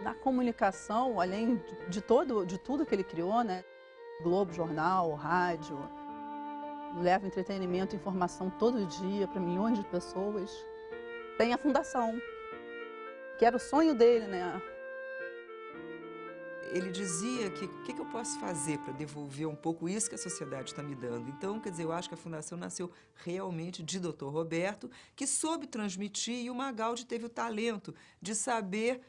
Na comunicação, além de tudo que ele criou, né? Globo, jornal, rádio, leva entretenimento e informação todo dia para milhões de pessoas. Tem a fundação, que era o sonho dele, né? Ele dizia que o que eu posso fazer para devolver um pouco isso que a sociedade está me dando. Então, quer dizer, eu acho que a Fundação nasceu realmente de Dr. Roberto, que soube transmitir, e o Magaldi teve o talento de saber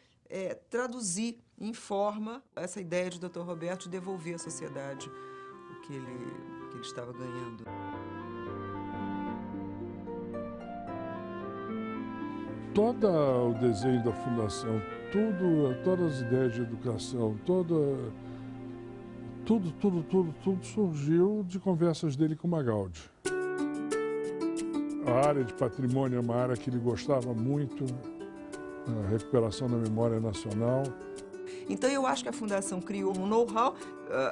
traduzir em forma essa ideia de Dr. Roberto de devolver à sociedade o que ele estava ganhando. Todo o desenho da Fundação, todas as ideias de educação, tudo surgiu de conversas dele com o Magaldi. A área de patrimônio é uma área que ele gostava muito, a recuperação da memória nacional. Então eu acho que a Fundação criou um know-how,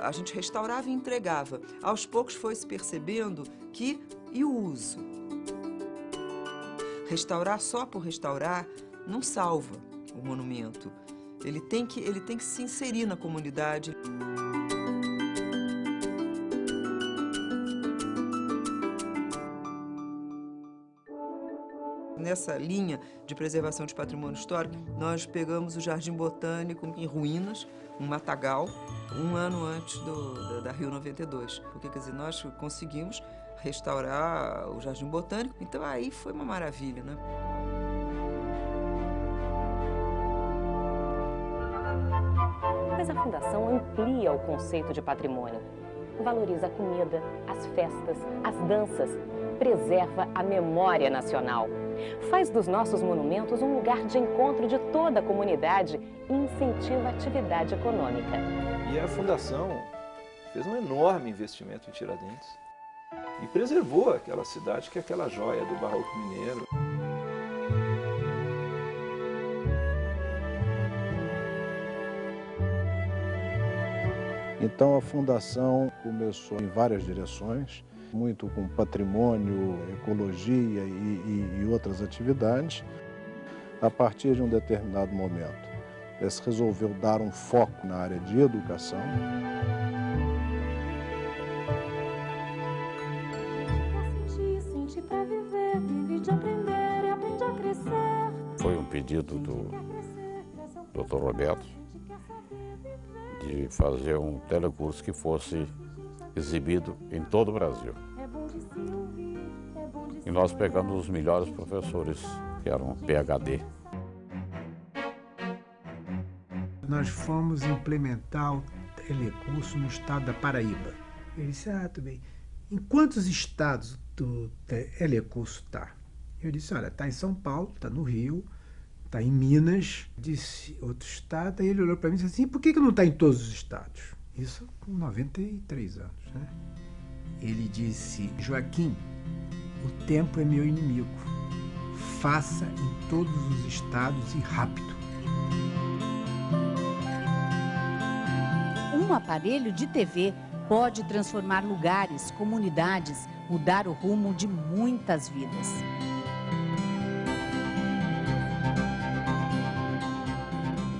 a gente restaurava e entregava. Aos poucos foi se percebendo e o uso? Restaurar só por restaurar não salva o monumento. Ele tem que se inserir na comunidade. Nessa linha de preservação de patrimônio histórico, nós pegamos o Jardim Botânico em ruínas, um matagal, um ano antes da Rio 92. Porque, quer dizer, nós conseguimos restaurar o Jardim Botânico, então aí foi uma maravilha, né? Mas a Fundação amplia o conceito de patrimônio. Valoriza a comida, as festas, as danças, preserva a memória nacional. Faz dos nossos monumentos um lugar de encontro de toda a comunidade e incentiva a atividade econômica. E a Fundação fez um enorme investimento em Tiradentes e preservou aquela cidade que é aquela joia do Barroco Mineiro. Então a Fundação começou em várias direções, muito com patrimônio, ecologia e outras atividades. A partir de um determinado momento, se resolveu dar um foco na área de educação. Foi um pedido do Dr. Roberto de fazer um telecurso que fosse exibido em todo o Brasil. E nós pegamos os melhores professores, que eram PhD. Nós fomos implementar o telecurso no estado da Paraíba. Ele disse, tudo bem. Em quantos estados do telecurso está? Eu disse, olha, está em São Paulo, está no Rio, está em Minas, disse outro estado. Aí ele olhou para mim e disse assim, por que não está em todos os estados? Isso com 93 anos, né? Ele disse, Joaquim, o tempo é meu inimigo. Faça em todos os estados e rápido. Um aparelho de TV pode transformar lugares, comunidades, mudar o rumo de muitas vidas.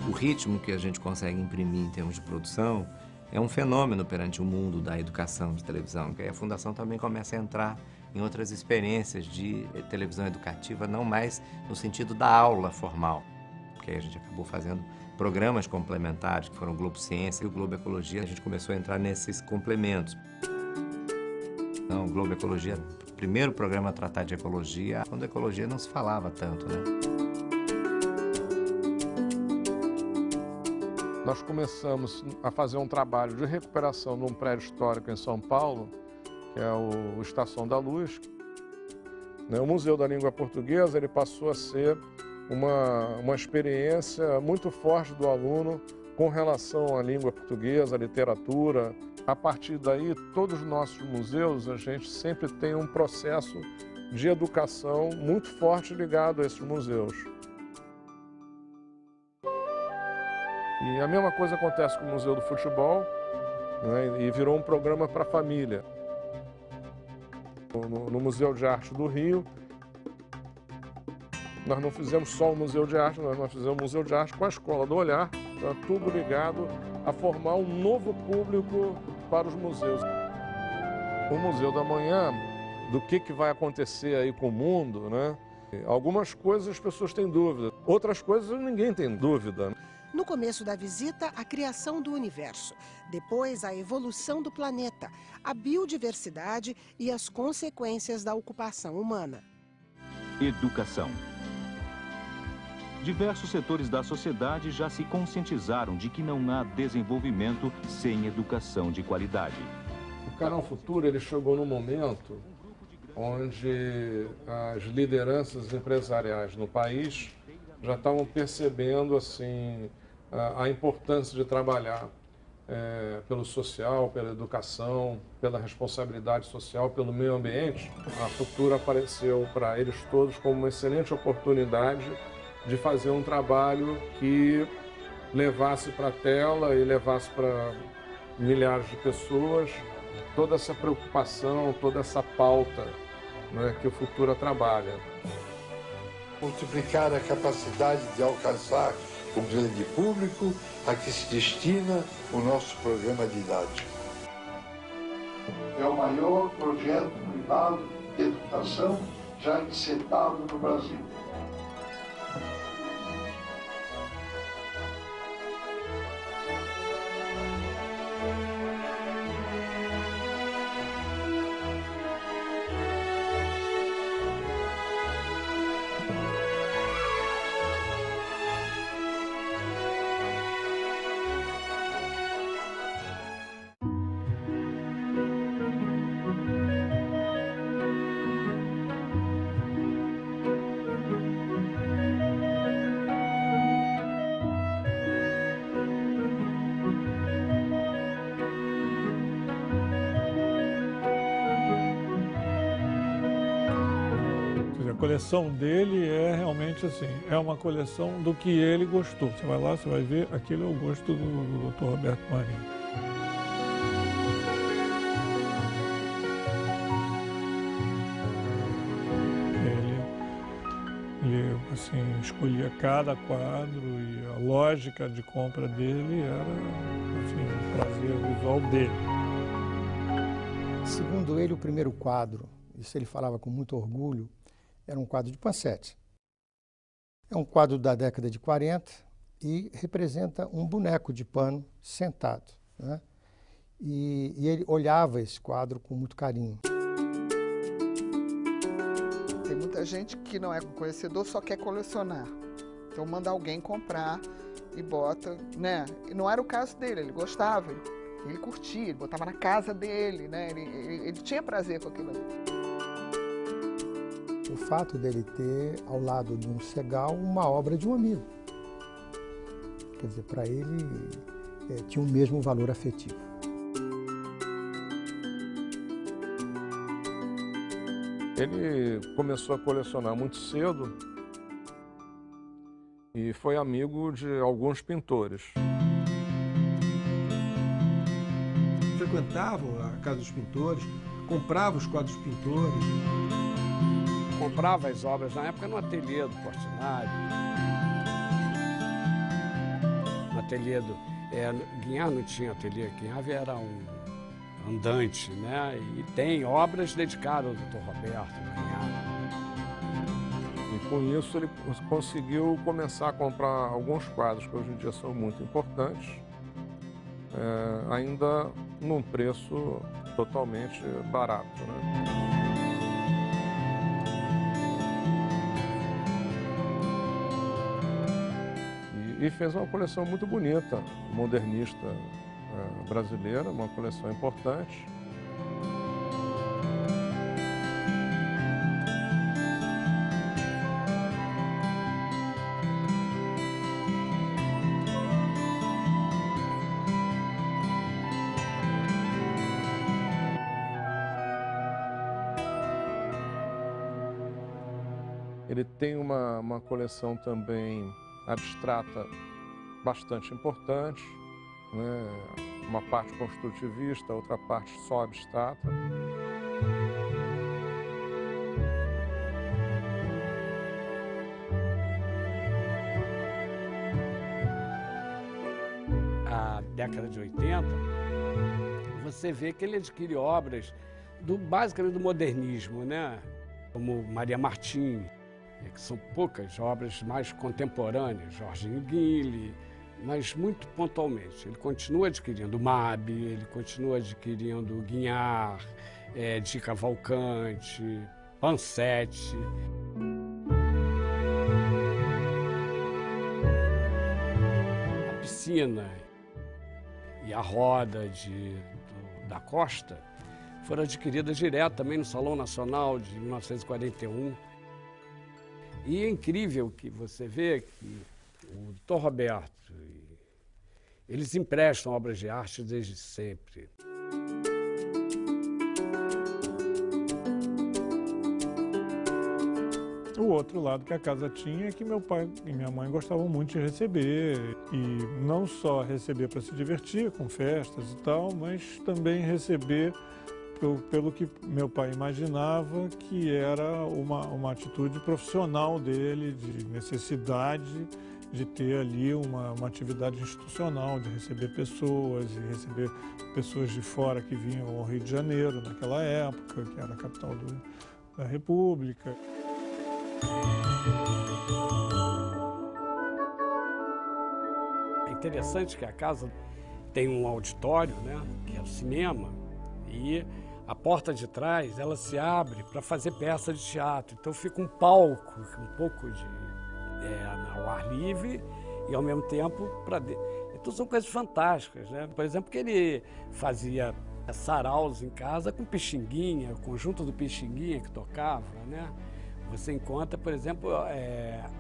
O ritmo que a gente consegue imprimir em termos de produção é um fenômeno perante o mundo da educação de televisão, que aí a Fundação também começa a entrar em outras experiências de televisão educativa, não mais no sentido da aula formal, porque aí a gente acabou fazendo programas complementares, que foram o Globo Ciência e o Globo Ecologia, a gente começou a entrar nesses complementos. Então, o Globo Ecologia, o primeiro programa a tratar de ecologia, quando a ecologia não se falava tanto, né? Nós começamos a fazer um trabalho de recuperação num prédio histórico em São Paulo, que é o Estação da Luz. O Museu da Língua Portuguesa ele passou a ser uma experiência muito forte do aluno com relação à língua portuguesa, à literatura. A partir daí, todos os nossos museus, a gente sempre tem um processo de educação muito forte ligado a esses museus. E a mesma coisa acontece com o Museu do Futebol, né, e virou um programa para a família. No Museu de Arte do Rio, nós não fizemos só o Museu de Arte, nós fizemos o Museu de Arte com a Escola do Olhar, Está tudo ligado a formar um novo público para os museus. O Museu da Manhã, do que vai acontecer aí com o mundo, né? Algumas coisas as pessoas têm dúvida, outras coisas ninguém tem dúvida. No começo da visita, a criação do universo. Depois, a evolução do planeta, a biodiversidade e as consequências da ocupação humana. Educação. Diversos setores da sociedade já se conscientizaram de que não há desenvolvimento sem educação de qualidade. O Canal Futuro ele chegou num momento onde as lideranças empresariais no país já estavam percebendo assim a importância de trabalhar pelo social, pela educação, pela responsabilidade social, pelo meio ambiente. A Futuro apareceu para eles todos como uma excelente oportunidade de fazer um trabalho que levasse para a tela e levasse para milhares de pessoas toda essa preocupação, toda essa pauta, né, que o Futura trabalha. Multiplicar a capacidade de alcançar o grande público a que se destina o nosso programa didático. É o maior projeto privado de educação já encetado no Brasil. A coleção dele é realmente assim, é uma coleção do que ele gostou. Você vai lá, você vai ver, aquele é o gosto do Dr. Roberto Marinho. Ele assim, escolhia cada quadro e a lógica de compra dele era assim, o prazer visual dele. Segundo ele, o primeiro quadro, isso ele falava com muito orgulho, era um quadro de Pansete. É um quadro da década de 40 e representa um boneco de pano sentado, né? E ele olhava esse quadro com muito carinho. Tem muita gente que não é conhecedor, só quer colecionar. Então manda alguém comprar e bota, né? E não era o caso dele, ele gostava, ele curtia, ele botava na casa dele, né? Ele tinha prazer com aquilo ali. O fato dele ter ao lado de um Segal uma obra de um amigo. Quer dizer, para ele tinha o mesmo valor afetivo. Ele começou a colecionar muito cedo e foi amigo de alguns pintores. Frequentava a casa dos pintores, comprava os quadros dos pintores. Comprava as obras na época no ateliê do Portinari. No ateliê do... Guiar não tinha ateliê, Guiar era um andante, né? E tem obras dedicadas ao Dr. Roberto Guiar. E com isso ele conseguiu começar a comprar alguns quadros que hoje em dia são muito importantes, ainda num preço totalmente barato, né? E fez uma coleção muito bonita, modernista brasileira, uma coleção importante. Ele tem uma coleção também abstrata bastante importante, né? Uma parte construtivista, outra parte só abstrata. da década de 80, você vê que ele adquire obras basicamente do modernismo, né? Como Maria Martim, que são poucas obras mais contemporâneas, Jorginho Guille, mas muito pontualmente. Ele continua adquirindo Mabe, ele continua adquirindo Guignard, de Cavalcante, Pansete. A piscina e a roda da Costa foram adquiridas direto também no Salão Nacional de 1941. E é incrível que você vê que o Dr. Roberto, eles emprestam obras de arte desde sempre. O outro lado que a casa tinha é que meu pai e minha mãe gostavam muito de receber, e não só receber para se divertir com festas e tal, mas também receber pelo que meu pai imaginava que era uma atitude profissional dele, de necessidade de ter ali uma atividade institucional, de receber pessoas, e receber pessoas de fora que vinham ao Rio de Janeiro naquela época, que era a capital da República. É interessante que a casa tem um auditório, né, que é o cinema, e a porta de trás ela se abre para fazer peça de teatro. Então fica um palco, um pouco ao ar livre e ao mesmo tempo para dentro. Então são coisas fantásticas, né? Por exemplo, que ele fazia saraus em casa com Pixinguinha, o conjunto do Pixinguinha que tocava, né? Você encontra, por exemplo,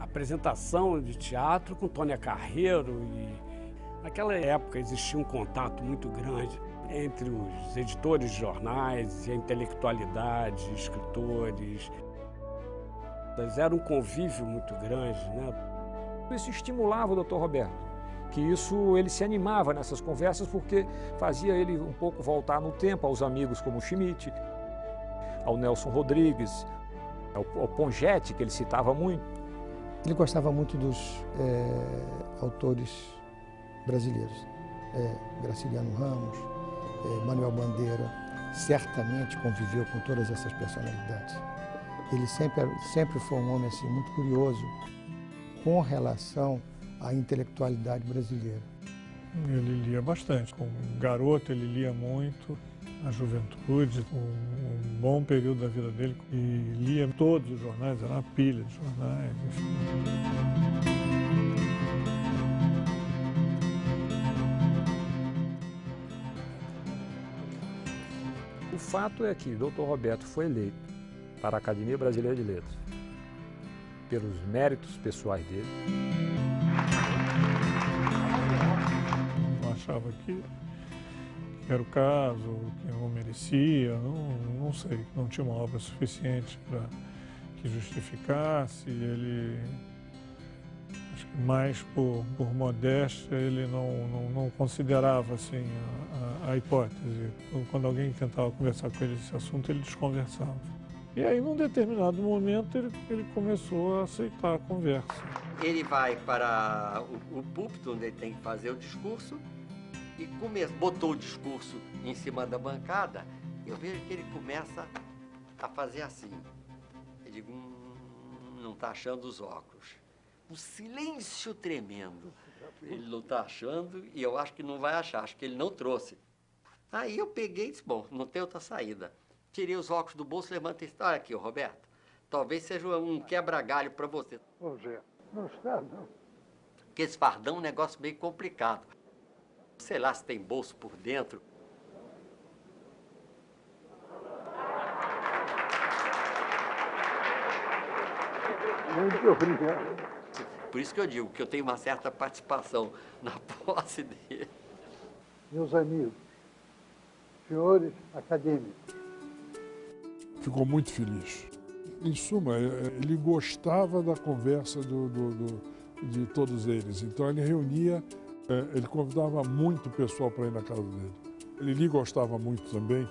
apresentação de teatro com Tônia Carreiro, e naquela época existia um contato muito grande entre os editores de jornais e a intelectualidade, escritores. Era um convívio muito grande, né? Isso estimulava o Dr. Roberto, que ele se animava nessas conversas porque fazia ele um pouco voltar no tempo aos amigos como o Schmidt, ao Nelson Rodrigues, ao Pongetti, que ele citava muito. Ele gostava muito dos autores brasileiros, Graciliano Ramos, Manuel Bandeira. Certamente conviveu com todas essas personalidades. Ele sempre foi um homem assim, muito curioso com relação à intelectualidade brasileira. Ele lia bastante. Como garoto, ele lia muito, na juventude, um bom período da vida dele, e lia todos os jornais, era uma pilha de jornais, enfim. O fato é que o Dr. Roberto foi eleito para a Academia Brasileira de Letras pelos méritos pessoais dele. Eu achava que era o caso, que não merecia, não sei, não tinha uma obra suficiente para que justificasse. Ele, acho que mais por modéstia, ele não considerava assim a hipótese. Quando alguém tentava conversar com ele desse assunto, ele desconversava. E aí, num determinado momento, ele começou a aceitar a conversa. Ele vai para o púlpito, onde ele tem que fazer o discurso, e botou o discurso em cima da bancada. Eu vejo que ele começa a fazer assim. Eu digo, não está achando os óculos. Um silêncio tremendo. Ele não está achando e eu acho que não vai achar, acho que ele não trouxe. Aí eu peguei e disse, bom, não tem outra saída. Tirei os óculos do bolso, levantei e disse, olha aqui, Roberto, talvez seja um quebra-galho para você. Ô, Zé, não está, não. Porque esse fardão é um negócio meio complicado. Sei lá se tem bolso por dentro. Muito obrigado. Por isso que eu digo que eu tenho uma certa participação na posse dele. Meus amigos, senhores acadêmicos. Ficou muito feliz. Em suma, ele gostava da conversa de todos eles. Então ele reunia, ele convidava muito pessoal para ir na casa dele. Ele lhe gostava muito também.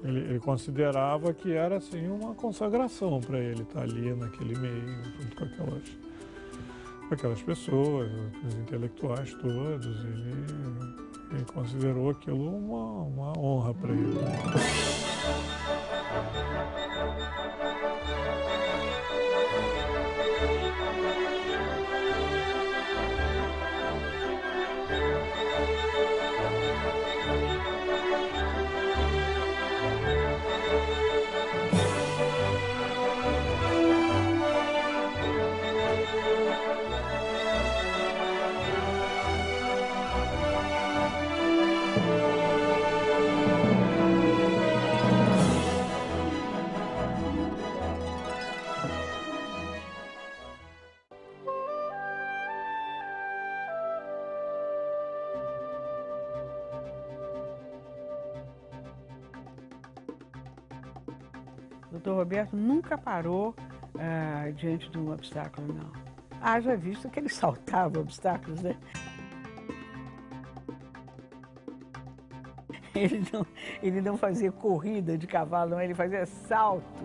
Ele considerava que era assim uma consagração para ele estar ali naquele meio, junto com para aquelas pessoas, os intelectuais todos. Ele considerou aquilo uma honra para ele. O Dr. Roberto nunca parou diante de um obstáculo, não. Haja visto que ele saltava obstáculos, né? Ele não fazia corrida de cavalo, não, ele fazia salto.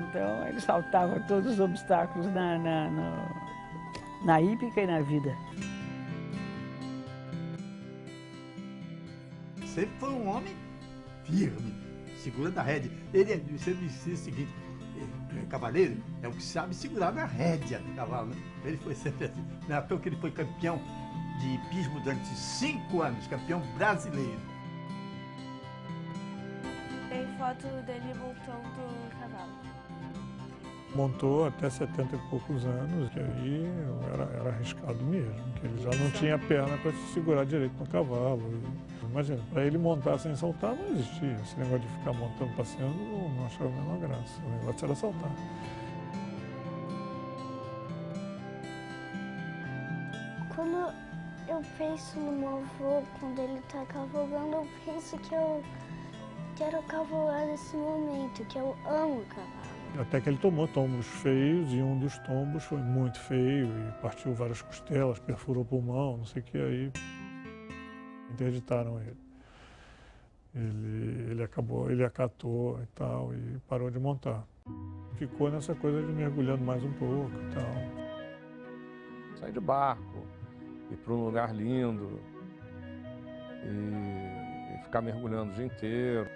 Então, ele saltava todos os obstáculos na hípica e na vida. Sempre foi um homem firme, segura da rédea. Ele sempre dizia o seguinte, cavaleiro é o que sabe segurar na rédea do cavalo, né? Ele foi sempre assim. Não é à toa que ele foi campeão de hipismo durante 5 anos, campeão brasileiro. Tem foto dele montando o cavalo. Montou até 70 e poucos anos, que aí era arriscado mesmo, que ele já não tinha perna para se segurar direito no cavalo. Imagina, para ele montar sem saltar não existia. Esse negócio de ficar montando, passeando, não achava a menor graça. O negócio era saltar. Quando eu penso no meu avô, quando ele está cavalgando, eu penso que eu quero cavalgar nesse momento, que eu amo cavalo. Até que ele tomou tombos feios, e um dos tombos foi muito feio, e partiu várias costelas, perfurou o pulmão, não sei o que, aí interditaram ele. Ele acatou e tal, e parou de montar. Ficou nessa coisa de mergulhando mais um pouco e tal. Sair de barco, ir para um lugar lindo, e ficar mergulhando o dia inteiro.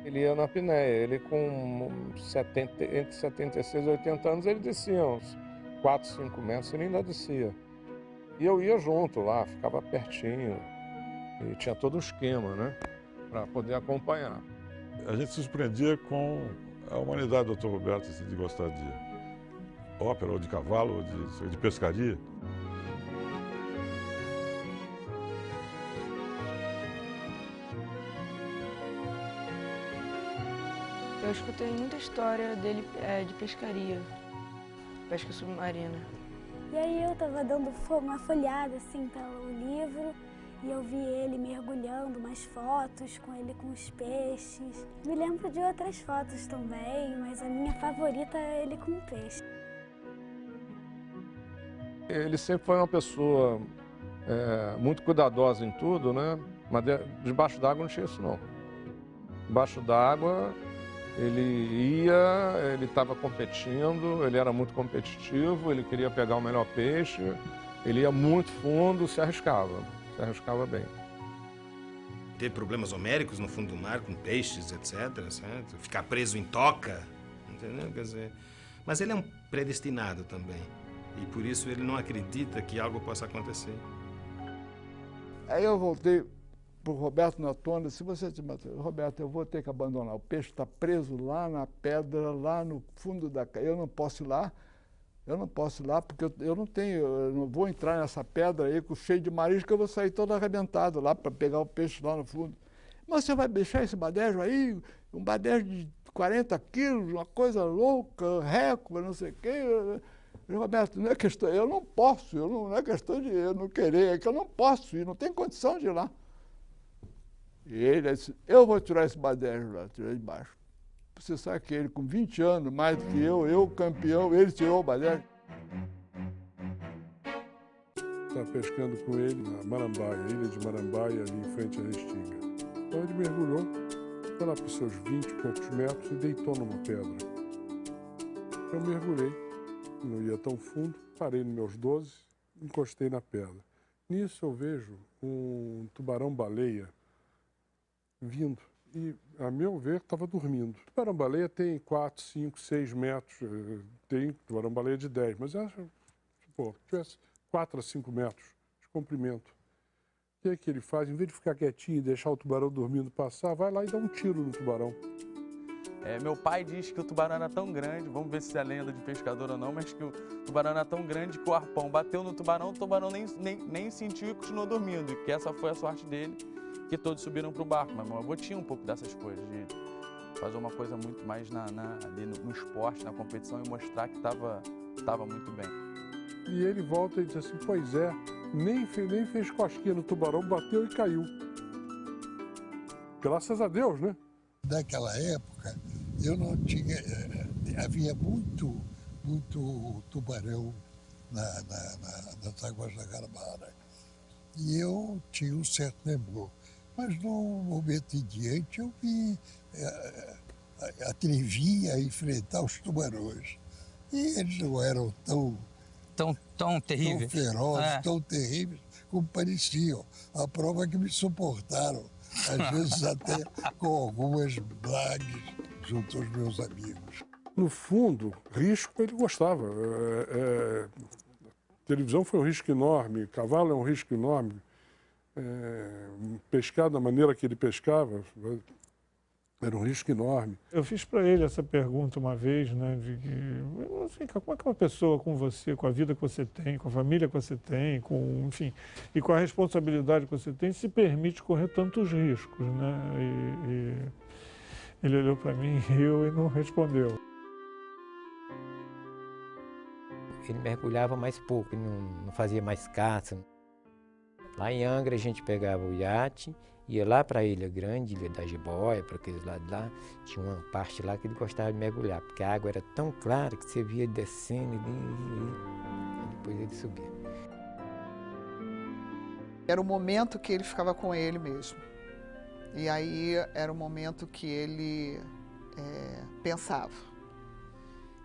Ele ia na apneia, ele com entre 76 e 80 anos, ele descia uns 4, 5 metros, ele ainda descia. E eu ia junto lá, ficava pertinho, e tinha todo um esquema, né, para poder acompanhar. A gente se surpreendia com a humanidade do Dr. Roberto, assim, de gostar de ópera, ou de cavalo, ou de pescaria. Eu escutei muita história dele de pescaria, pesca submarina. E aí eu estava dando uma folhada assim pelo livro e eu vi ele mergulhando, umas fotos com ele com os peixes. Me lembro de outras fotos também, mas a minha favorita é ele com peixe. Ele sempre foi uma pessoa muito cuidadosa em tudo, né? Mas debaixo d'água não tinha isso não. Debaixo d'água ele estava competindo, ele era muito competitivo, ele queria pegar o melhor peixe, ele ia muito fundo, se arriscava bem. Teve problemas homéricos no fundo do mar, com peixes, etc., certo? Ficar preso em toca, entendeu? Quer dizer, mas ele é um predestinado também, e por isso ele não acredita que algo possa acontecer. Aí eu voltei para o Roberto na tona, se você te matar, Roberto, eu vou ter que abandonar, o peixe está preso lá na pedra, lá no fundo da caia, eu não posso ir lá, porque eu não vou entrar nessa pedra aí cheio de marisco, eu vou sair todo arrebentado lá para pegar o peixe lá no fundo. Mas você vai deixar esse badejo aí, um badejo de 40 quilos, uma coisa louca, récord, não sei o quê. Roberto, não é questão, eu não posso, não é questão de eu não querer, é que eu não posso ir, não tenho condição de ir lá. E ele disse, eu vou tirar esse badejo lá, tirei de baixo. Você sabe que ele, com 20 anos mais do que eu campeão, ele tirou o badejo. estava pescando com ele na Marambaia, ilha de Marambaia, ali em frente à Restinga. Então ele mergulhou, foi lá para os seus 20 e poucos metros e deitou numa pedra. Eu mergulhei, não ia tão fundo, parei nos meus 12, encostei na pedra. Nisso eu vejo um tubarão-baleia vindo e, a meu ver, estava dormindo. O tubarão-baleia tem 4, 5, 6 metros, tem tubarão-baleia de 10, mas acho, tivesse 4 a 5 metros de comprimento. O que é que ele faz? Em vez de ficar quietinho e deixar o tubarão dormindo passar, vai lá e dá um tiro no tubarão. Meu pai diz que o tubarão era tão grande, vamos ver se é lenda de pescador ou não, mas que o tubarão era tão grande que o arpão bateu no tubarão, o tubarão nem sentiu e continuou dormindo. E que essa foi a sorte dele, que todos subiram para o barco. Mas meu avô tinha um pouco dessas coisas, de fazer uma coisa muito mais ali no esporte, na competição e mostrar que estava muito bem. E ele volta e diz assim, pois é, nem fez cosquinha no tubarão, bateu e caiu. Graças a Deus, né? Naquela época, eu não tinha... havia muito tubarão nas águas da Guanabara. E eu tinha um certo temor. Mas, num momento em diante, eu me atrevi a enfrentar os tubarões. E eles não eram tão terríveis, tão ferozes, tão terríveis como pareciam. A prova é que me suportaram, às vezes até com algumas blagues junto aos meus amigos. No fundo, risco ele gostava. Televisão foi um risco enorme, cavalo é um risco enorme. Pescar da maneira que ele pescava era um risco enorme. Eu fiz para ele essa pergunta uma vez, né, de que, assim, como é que uma pessoa com você, com a vida que você tem, com a família que você tem, enfim, e com a responsabilidade que você tem, se permite correr tantos riscos, né? E ele olhou para mim, riu e não respondeu. Ele mergulhava mais pouco, ele não fazia mais caça. Lá em Angra a gente pegava o iate, ia lá para a Ilha Grande, Ilha da Jiboia, para aqueles lados lá, tinha uma parte lá que ele gostava de mergulhar, porque a água era tão clara que você via ele descendo e depois ele subia. Era o momento que ele ficava com ele mesmo. E aí era o momento que ele pensava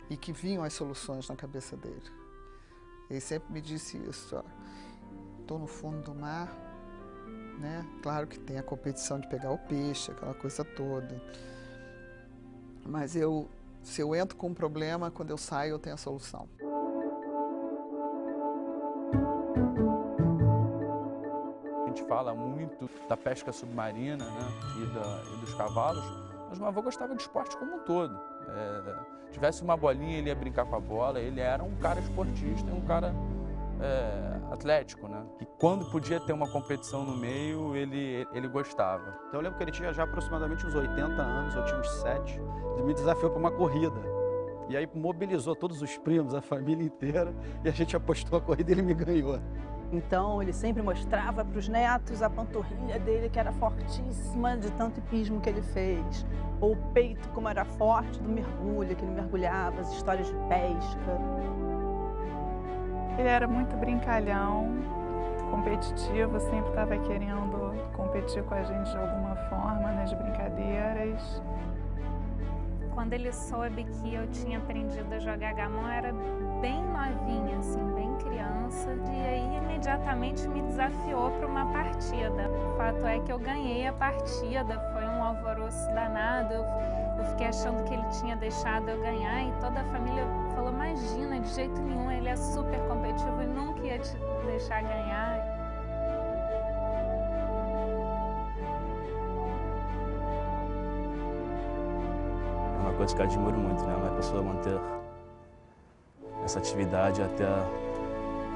e que vinham as soluções na cabeça dele. Ele sempre me disse isso, ó, estou no fundo do mar, né? Claro que tem a competição de pegar o peixe, aquela coisa toda. Mas se eu entro com um problema, quando eu saio eu tenho a solução. A gente fala muito da pesca submarina, né, e dos cavalos, mas meu avô gostava de esporte como um todo. Tivesse uma bolinha, ele ia brincar com a bola, ele era um cara esportista, um cara atlético, né? E quando podia ter uma competição no meio, ele gostava. Então eu lembro que ele tinha já aproximadamente uns 80 anos, eu tinha uns 7, ele me desafiou para uma corrida. E aí mobilizou todos os primos, a família inteira, e a gente apostou a corrida e ele me ganhou. Então ele sempre mostrava para os netos a panturrilha dele, que era fortíssima de tanto hipismo que ele fez. Ou o peito, como era forte do mergulho, que ele mergulhava, as histórias de pesca. Ele era muito brincalhão, competitivo, sempre estava querendo competir com a gente de alguma forma nas brincadeiras. Quando ele soube que eu tinha aprendido a jogar gamão, eu era bem novinha, assim, bem criança. E aí, imediatamente, me desafiou para uma partida. O fato é que eu ganhei a partida, foi um alvoroço danado. Eu fiquei achando que ele tinha deixado eu ganhar e toda a família falou, imagina, de jeito nenhum, ele é super competitivo e nunca ia te deixar ganhar. É uma coisa que eu admiro muito, né? Uma pessoa manter essa atividade até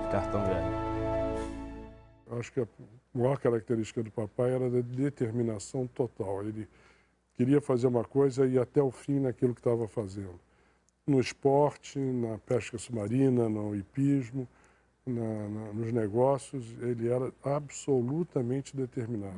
ficar tão velho. Acho que a maior característica do papai era a determinação total. Ele queria fazer uma coisa e ir até o fim naquilo que estava fazendo. No esporte, na pesca submarina, no hipismo, nos negócios, ele era absolutamente determinado.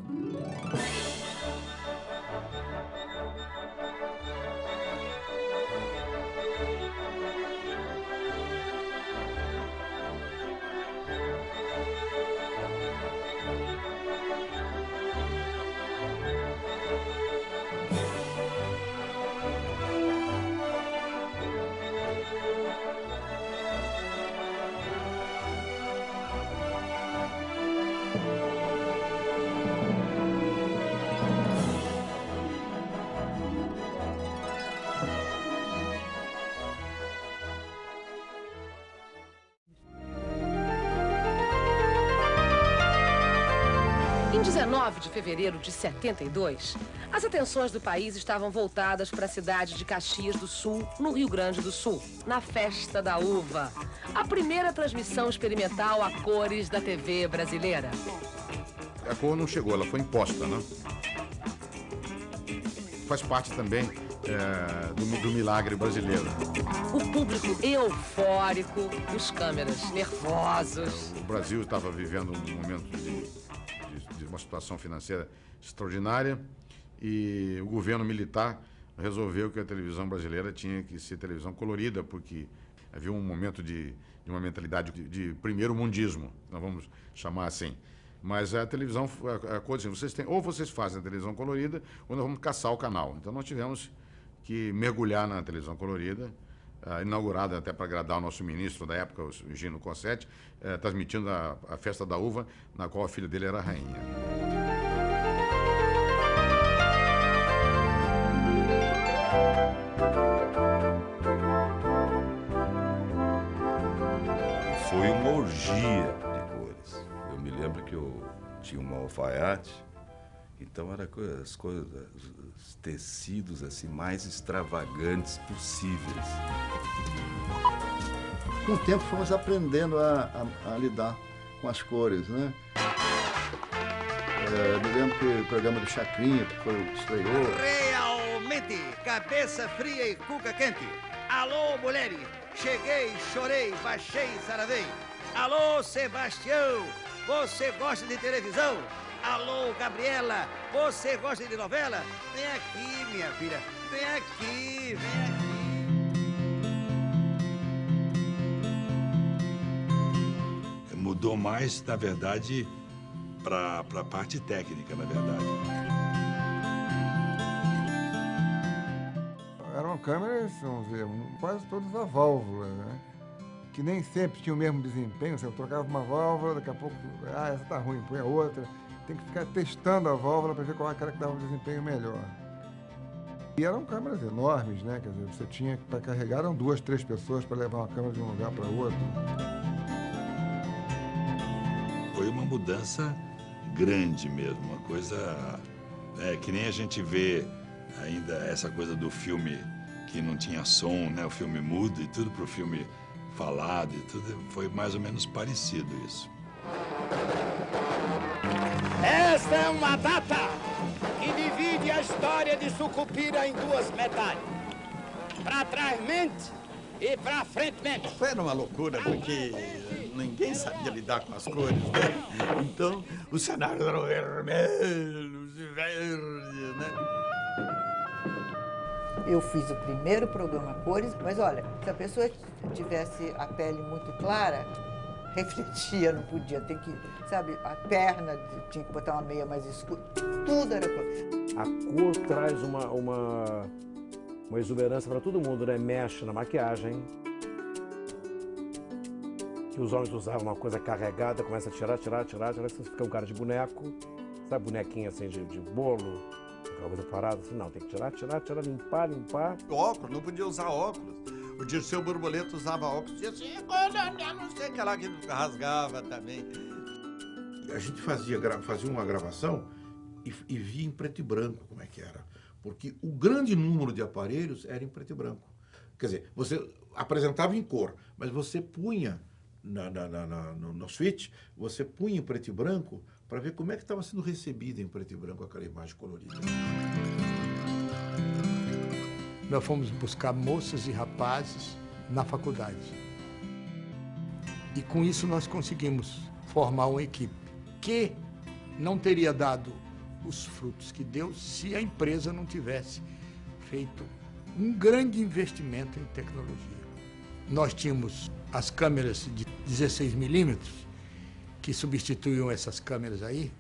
19 de fevereiro de 72, as atenções do país estavam voltadas para a cidade de Caxias do Sul, no Rio Grande do Sul, na Festa da Uva, a primeira transmissão experimental a cores da TV brasileira. A cor não chegou, ela foi imposta, né? Faz parte também do milagre brasileiro. O público eufórico, os câmeras nervosos. O Brasil estava vivendo um momento de uma situação financeira extraordinária e o governo militar resolveu que a televisão brasileira tinha que ser televisão colorida, porque havia um momento de uma mentalidade de primeiro mundismo, nós vamos chamar assim. Mas a televisão, a coisa assim, ou vocês fazem a televisão colorida, ou nós vamos caçar o canal. Então nós tivemos que mergulhar na televisão colorida, inaugurada até para agradar o nosso ministro da época, o Gino Cossetti, transmitindo a Festa da Uva, na qual a filha dele era a rainha. Foi uma orgia de cores. Eu me lembro que eu tinha uma alfaiate, então era os tecidos assim mais extravagantes possíveis. Com o tempo fomos aprendendo a lidar com as cores, né? Me lembro que o programa do Chacrinha, que foi o que estreou. Realmente, cabeça fria e cuca quente. Alô, mulheres, cheguei, chorei, baixei, saravei. Alô, Sebastião, você gosta de televisão? Alô, Gabriela, você gosta de novela? Vem aqui, minha filha, vem aqui, vem aqui. Mudou mais, na verdade, para a parte técnica, na verdade. Eram câmeras, vamos ver, quase todas a válvula, né? Que nem sempre tinha o mesmo desempenho. Você trocava uma válvula, daqui a pouco, essa tá ruim, põe a outra. Tem que ficar testando a válvula para ver qual é aquela que dava um desempenho melhor. E eram câmeras enormes, né? Quer dizer, você tinha, para carregar, eram 2, 3 pessoas para levar uma câmera de um lugar para outro. Foi uma mudança grande mesmo, uma coisa que nem a gente vê ainda essa coisa do filme que não tinha som, né? O filme mudo e tudo para o filme falado e tudo, foi mais ou menos parecido isso. Esta é uma data que divide a história de Sucupira em duas metades. Para trás mente e para frente mente. Era uma loucura, porque ninguém sabia lidar com as cores, né? Então, os cenários eram vermelhos e verdes, né? Eu fiz o primeiro programa cores, mas olha, se a pessoa tivesse a pele muito clara, refletia, não podia, tem que, sabe, a perna tinha que botar uma meia mais escura, tudo era cor. A cor traz uma exuberância para todo mundo, né? Mexe na maquiagem. Que os homens usavam uma coisa carregada, começa a tirar, você fica um cara de boneco, sabe, bonequinho assim de bolo, aquela coisa parada, assim, não, tem que tirar, limpar. Óculos, não podia usar óculos. O Dirceu Borboleta usava óculos e assim, não sei o que lá que rasgava também. A gente fazia uma gravação e via em preto e branco como é que era. Porque o grande número de aparelhos era em preto e branco. Quer dizer, você apresentava em cor, mas você punha no switch, você punha em preto e branco para ver como é que estava sendo recebida em preto e branco aquela imagem colorida. Nós fomos buscar moças e rapazes na faculdade. E com isso nós conseguimos formar uma equipe que não teria dado os frutos que deu se a empresa não tivesse feito um grande investimento em tecnologia. Nós tínhamos as câmeras de 16 milímetros, que substituíam essas câmeras aí,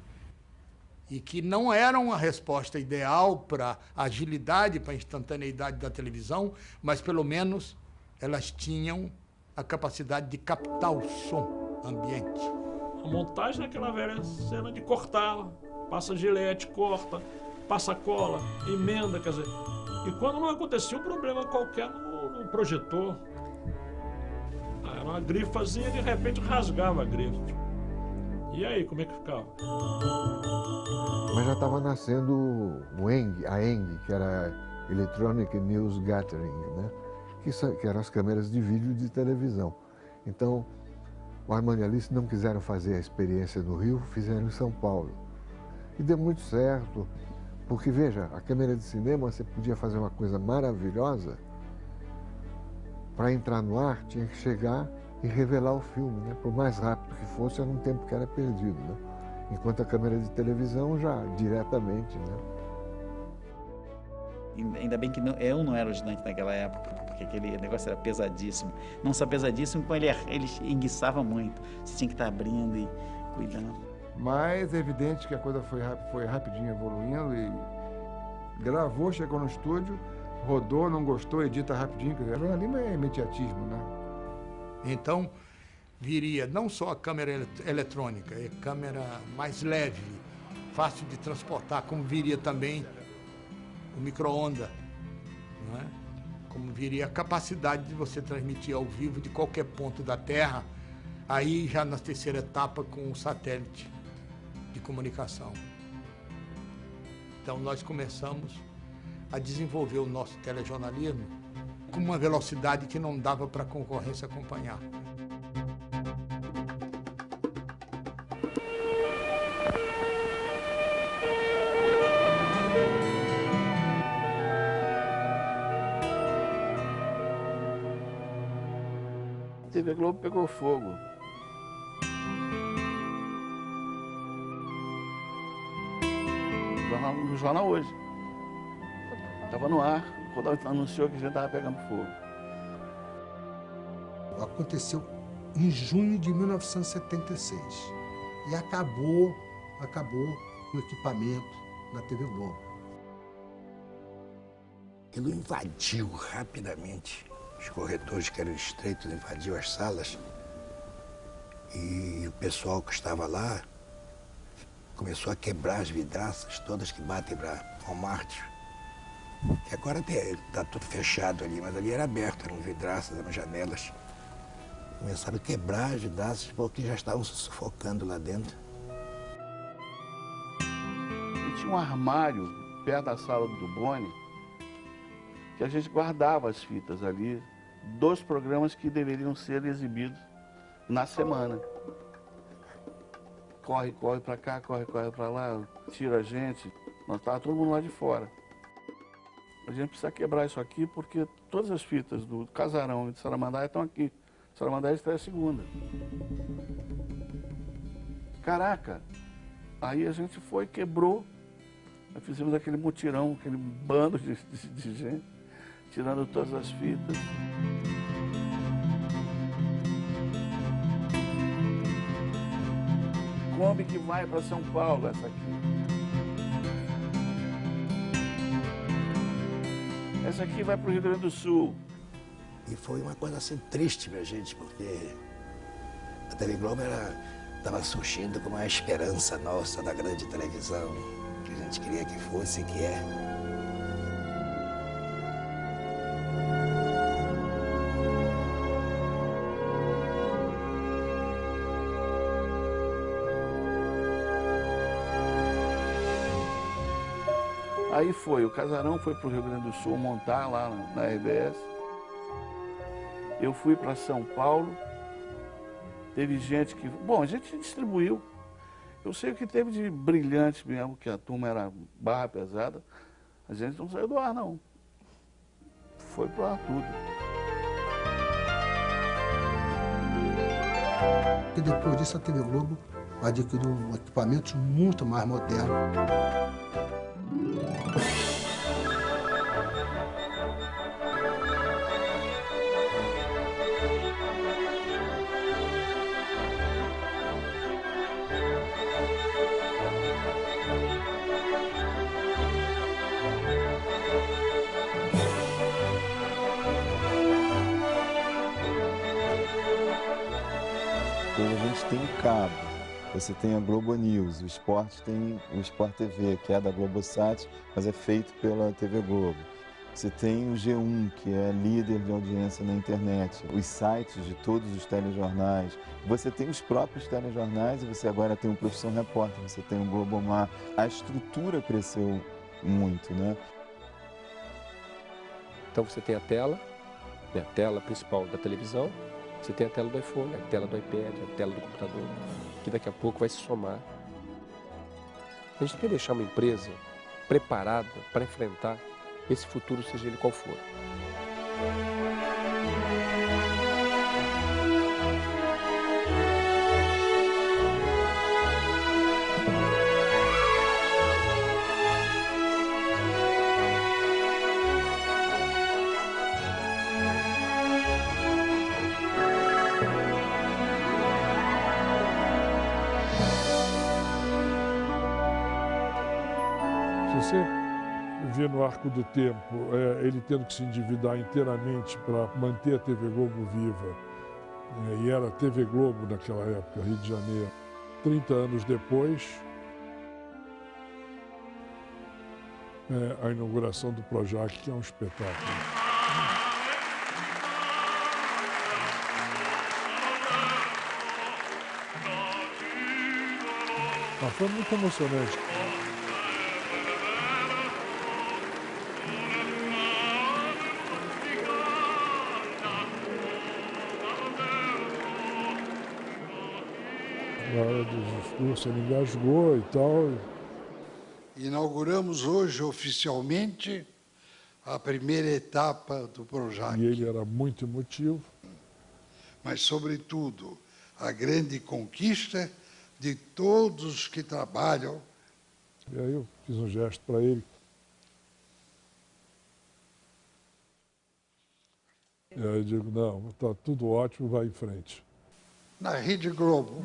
e que não eram a resposta ideal para a agilidade, para a instantaneidade da televisão, mas pelo menos elas tinham a capacidade de captar o som ambiente. A montagem é aquela velha cena de cortar, passa gilete, corta, passa cola, emenda, quer dizer. E quando não acontecia um problema qualquer no projetor, era uma grifazinha, de repente rasgava a grife. E aí, como é que ficava? Mas já estava nascendo a ENG, que era Electronic News Gathering, né? que eram as câmeras de vídeo de televisão. Então, o Armando e a Alice não quiseram fazer a experiência no Rio, fizeram em São Paulo. E deu muito certo, porque, veja, a câmera de cinema, você podia fazer uma coisa maravilhosa, para entrar no ar, tinha que chegar e revelar o filme, né? Por mais rápido que fosse, era um tempo que era perdido, né? Enquanto a câmera de televisão já diretamente, né? Ainda bem que eu não era ajudante naquela época, porque aquele negócio era pesadíssimo. Não só pesadíssimo, como ele enguiçava muito. Você tinha que estar abrindo e cuidando. Mas é evidente que a coisa foi rapidinho evoluindo e gravou, chegou no estúdio, rodou, não gostou, edita rapidinho. Jornalismo é imediatismo, né? Então, viria não só a câmera eletrônica, é câmera mais leve, fácil de transportar, como viria também o micro-ondas, não é? Como viria a capacidade de você transmitir ao vivo de qualquer ponto da Terra, aí já na terceira etapa com o satélite de comunicação. Então nós começamos a desenvolver o nosso telejornalismo com uma velocidade que não dava para a concorrência acompanhar. A TV Globo pegou fogo. No jornal hoje. Estava no ar, o Rodolfo anunciou que a gente estava pegando fogo. Aconteceu em junho de 1976 e acabou o equipamento da TV Globo. Ele invadiu rapidamente os corredores que eram estreitos, invadiu as salas e o pessoal que estava lá começou a quebrar as vidraças todas que batem para o Marte. Que agora está tudo fechado ali, mas ali era aberto, eram vidraças, eram janelas. Começaram a quebrar as vidraças porque já estavam se sufocando lá dentro. E tinha um armário perto da sala do Boni que a gente guardava as fitas ali dos programas que deveriam ser exibidos na semana. Corre para cá, corre para lá, tira a gente. Nós estávamos todo mundo lá de fora. A gente precisa quebrar isso aqui porque todas as fitas do Casarão e de Saramandaia estão aqui. Saramandaia estreia segunda. Caraca! Aí a gente foi, quebrou. Nós fizemos aquele mutirão, aquele bando de gente, tirando todas as fitas. Kombi que vai para São Paulo, essa aqui. Essa aqui vai para o Rio Grande do Sul. E foi uma coisa assim triste pra gente, porque a TV Globo estava surgindo como uma esperança nossa da grande televisão, que a gente queria que fosse e que é. Aí o Casarão foi para o Rio Grande do Sul montar lá na RBS. Eu fui para São Paulo. Teve gente que... Bom, a gente distribuiu. Eu sei o que teve de brilhante mesmo, que a turma era barra pesada. A gente não saiu do ar, não. Foi pro ar tudo. E depois disso a TV Globo adquiriu equipamentos muito mais modernos. A gente tem o cabo, você tem a Globo News, o esporte tem o Sport TV, que é da Globosat, mas é feito pela TV Globo. Você tem o G1, que é líder de audiência na internet, os sites de todos os telejornais. Você tem os próprios telejornais e você agora tem o Profissão Repórter, você tem o Globomar. A estrutura cresceu muito, né? Então você tem a tela, né, a tela principal da televisão, você tem a tela do iPhone, a tela do iPad, a tela do computador, que daqui a pouco vai se somar. A gente quer deixar uma empresa preparada para enfrentar esse futuro, seja ele qual for. Se você vê no arco do tempo ele tendo que se endividar inteiramente para manter a TV Globo viva, e era a TV Globo naquela época, Rio de Janeiro. 30 anos depois, a inauguração do Projac, que é um espetáculo. Foi muito emocionante. Na hora do discurso ele engasgou e tal. Inauguramos hoje oficialmente a primeira etapa do Projac. E ele era muito emotivo. Mas, sobretudo, a grande conquista de todos os que trabalham. E aí eu fiz um gesto para ele. E aí eu digo, não, está tudo ótimo, vai em frente. Na Rede Globo.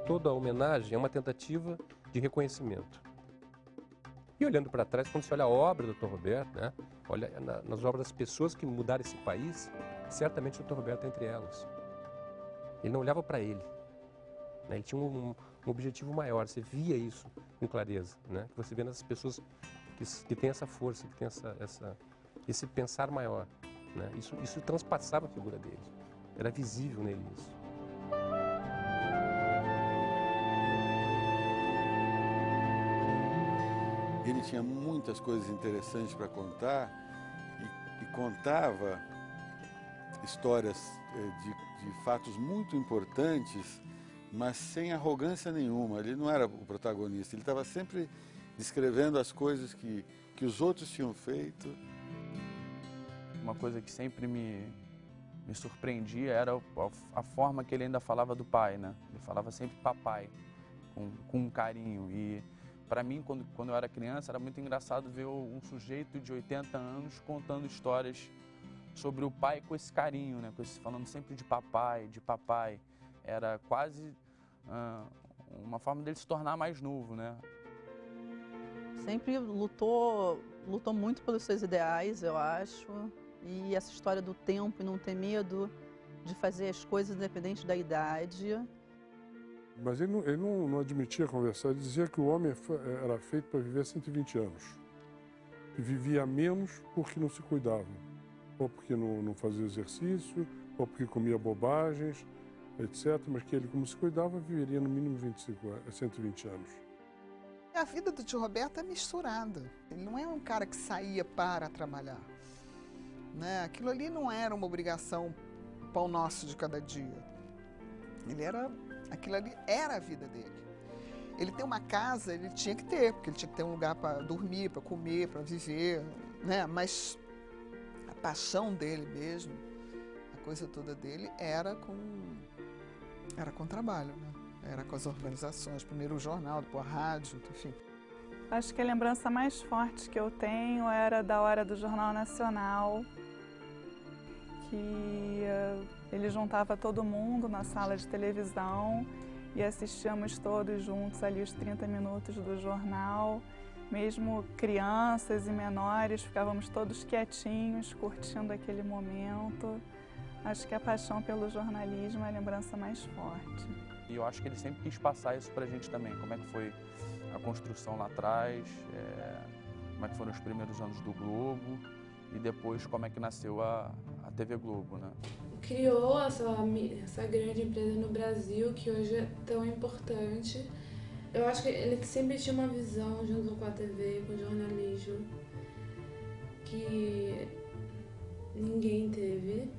Toda a homenagem é uma tentativa de reconhecimento. E olhando para trás, quando você olha a obra do Dr. Roberto, né, olha nas obras das pessoas que mudaram esse país, certamente o Dr. Roberto é entre elas. Ele não olhava para ele, né, ele tinha um objetivo maior, você via isso com clareza, né, que você vê nas pessoas que têm essa força, que têm esse pensar maior. Né, isso transpassava a figura dele, era visível nele isso. Ele tinha muitas coisas interessantes para contar e contava histórias de fatos muito importantes, mas sem arrogância nenhuma. Ele não era o protagonista, ele estava sempre descrevendo as coisas que os outros tinham feito. Uma coisa que sempre me surpreendia era a forma que ele ainda falava do pai, né? Ele falava sempre papai, com carinho. E para mim, quando eu era criança, era muito engraçado ver um sujeito de 80 anos contando histórias sobre o pai com esse carinho, né? Falando sempre de papai, de papai. Era quase uma forma dele se tornar mais novo, né? Sempre lutou muito pelos seus ideais, eu acho. E essa história do tempo e não ter medo de fazer as coisas independente da idade. Mas ele não admitia conversar, ele dizia que o homem era feito para viver 120 anos. E vivia menos porque não se cuidava. Ou porque não fazia exercício, ou porque comia bobagens, etc. Mas que ele, como se cuidava, viveria no mínimo 120 anos. A vida do tio Roberto é misturada. Ele não é um cara que saía para trabalhar. né? Aquilo ali não era uma obrigação pão nosso de cada dia. Aquilo ali era a vida dele. Ele tem uma casa, ele tinha que ter, porque ele tinha que ter um lugar para dormir, para comer, para viver, né? Mas a paixão dele mesmo, a coisa toda dele era com trabalho, né? Era com as organizações, primeiro o jornal, depois a rádio, enfim. Acho que a lembrança mais forte que eu tenho era da hora do Jornal Nacional, que ele juntava todo mundo na sala de televisão e assistíamos todos juntos ali os 30 minutos do jornal. Mesmo crianças e menores, ficávamos todos quietinhos, curtindo aquele momento. Acho que a paixão pelo jornalismo é a lembrança mais forte. E eu acho que ele sempre quis passar isso pra gente também, como é que foi a construção lá atrás, como é que foram os primeiros anos do Globo e depois como é que nasceu a TV Globo, né? Criou essa grande empresa no Brasil, que hoje é tão importante. Eu acho que ele sempre tinha uma visão junto com a TV, com o jornalismo, que ninguém teve.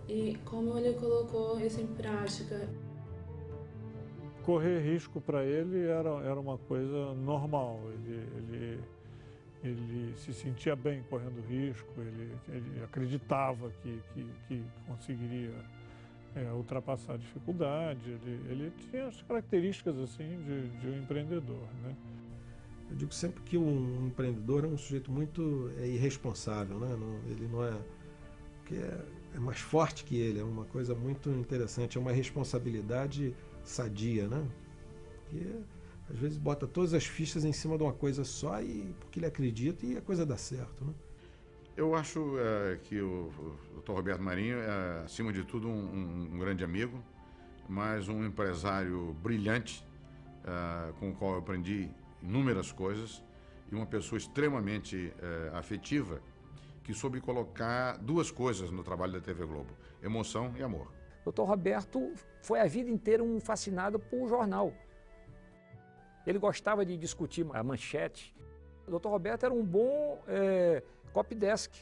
E como ele colocou isso em prática. Correr risco para ele era uma coisa normal. Ele se sentia bem correndo risco, ele acreditava que conseguiria ultrapassar a dificuldade. Ele tinha as características assim de um empreendedor, né? Eu digo sempre que um empreendedor é um sujeito muito irresponsável, né? Ele não é... que é mais forte que ele, é uma coisa muito interessante, é uma responsabilidade sadia, né? Que às vezes bota todas as fichas em cima de uma coisa só e porque ele acredita e a coisa dá certo, né? Eu acho que o Dr. Roberto Marinho é, acima de tudo, um grande amigo, mas um empresário brilhante, com o qual eu aprendi inúmeras coisas, e uma pessoa extremamente afetiva, que soube colocar duas coisas no trabalho da TV Globo: emoção e amor. O Dr. Roberto foi a vida inteira um fascinado por jornal. Ele gostava de discutir a manchete. O Dr. Roberto era um bom copydesk,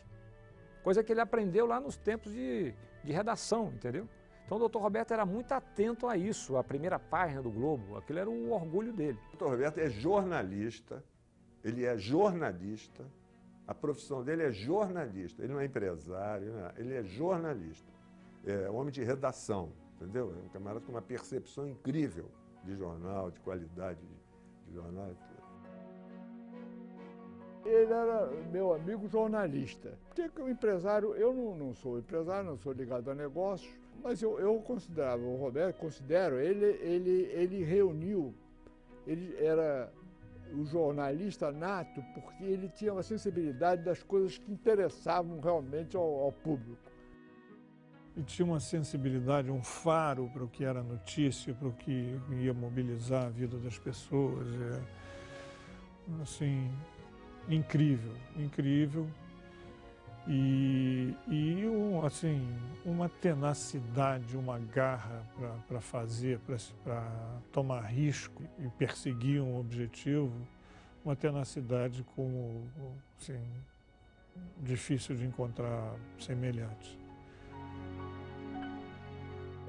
coisa que ele aprendeu lá nos tempos de redação, entendeu? Então o Dr. Roberto era muito atento a isso, a primeira página do Globo, aquilo era o orgulho dele. O Dr. Roberto é jornalista, ele é jornalista, a profissão dele é jornalista, ele não é empresário, ele é jornalista, é homem de redação, entendeu? É um camarada com uma percepção incrível de jornal, de qualidade de jornal e tudo. Ele era meu amigo jornalista. Porque o empresário, eu não sou empresário, não sou ligado a negócios, mas eu considerava, o Roberto, ele reuniu, ele era o jornalista nato, porque ele tinha uma sensibilidade das coisas que interessavam realmente ao público. E tinha uma sensibilidade, um faro para o que era notícia, para o que ia mobilizar a vida das pessoas. Assim, incrível, incrível. E assim, uma tenacidade, uma garra para fazer, para tomar risco e perseguir um objetivo, uma tenacidade como, assim, difícil de encontrar semelhantes.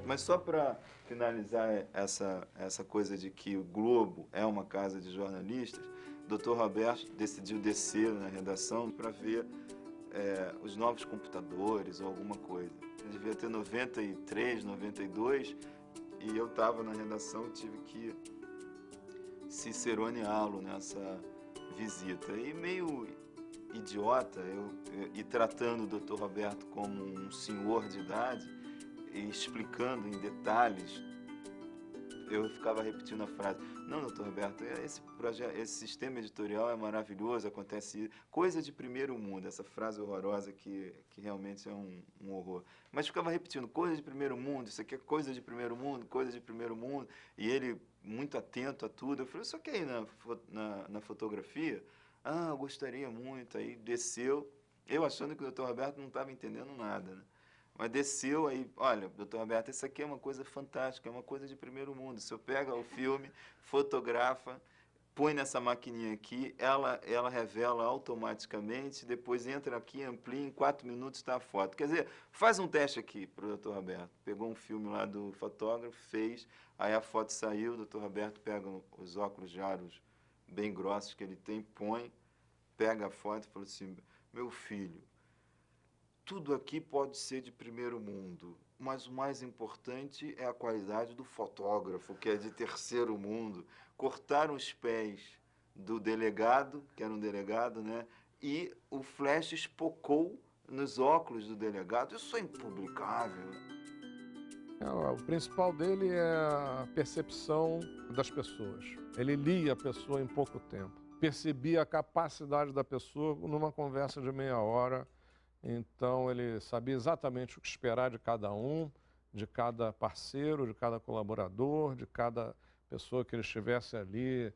Mas só para finalizar essa coisa de que o Globo é uma casa de jornalistas, o Dr. Roberto decidiu descer na redação para ver os novos computadores ou alguma coisa. Eu devia ter 93, 92, e eu estava na redação e tive que ciceroneá-lo nessa visita. E meio idiota, e tratando o Dr. Roberto como um senhor de idade, e explicando em detalhes, eu ficava repetindo a frase: não, doutor Roberto, esse sistema editorial é maravilhoso, acontece coisa de primeiro mundo, essa frase horrorosa que realmente é um horror. Mas ficava repetindo: coisa de primeiro mundo, isso aqui é coisa de primeiro mundo, coisa de primeiro mundo. E ele, muito atento a tudo, eu falei: isso aqui aí na fotografia? Ah, eu gostaria muito. Aí desceu, eu achando que o doutor Roberto não estava entendendo nada, né? Mas desceu aí: olha, doutor Roberto, isso aqui é uma coisa fantástica, é uma coisa de primeiro mundo. O senhor pega o filme, fotografa, põe nessa maquininha aqui, ela revela automaticamente, depois entra aqui, amplia, em 4 minutos está a foto. Quer dizer, faz um teste aqui para o Dr. Roberto. Pegou um filme lá do fotógrafo, fez, aí a foto saiu, o Dr. Roberto pega os óculos de aros bem grossos que ele tem, põe, pega a foto e fala assim, meu filho, tudo aqui pode ser de primeiro mundo, mas o mais importante é a qualidade do fotógrafo, que é de terceiro mundo. Cortaram os pés do delegado, que era um delegado, né? E o flash espocou nos óculos do delegado. Isso é impublicável. O principal dele é a percepção das pessoas. Ele lia a pessoa em pouco tempo. Percebia a capacidade da pessoa numa conversa de meia hora. Então, ele sabia exatamente o que esperar de cada um, de cada parceiro, de cada colaborador, de cada pessoa que ele estivesse ali,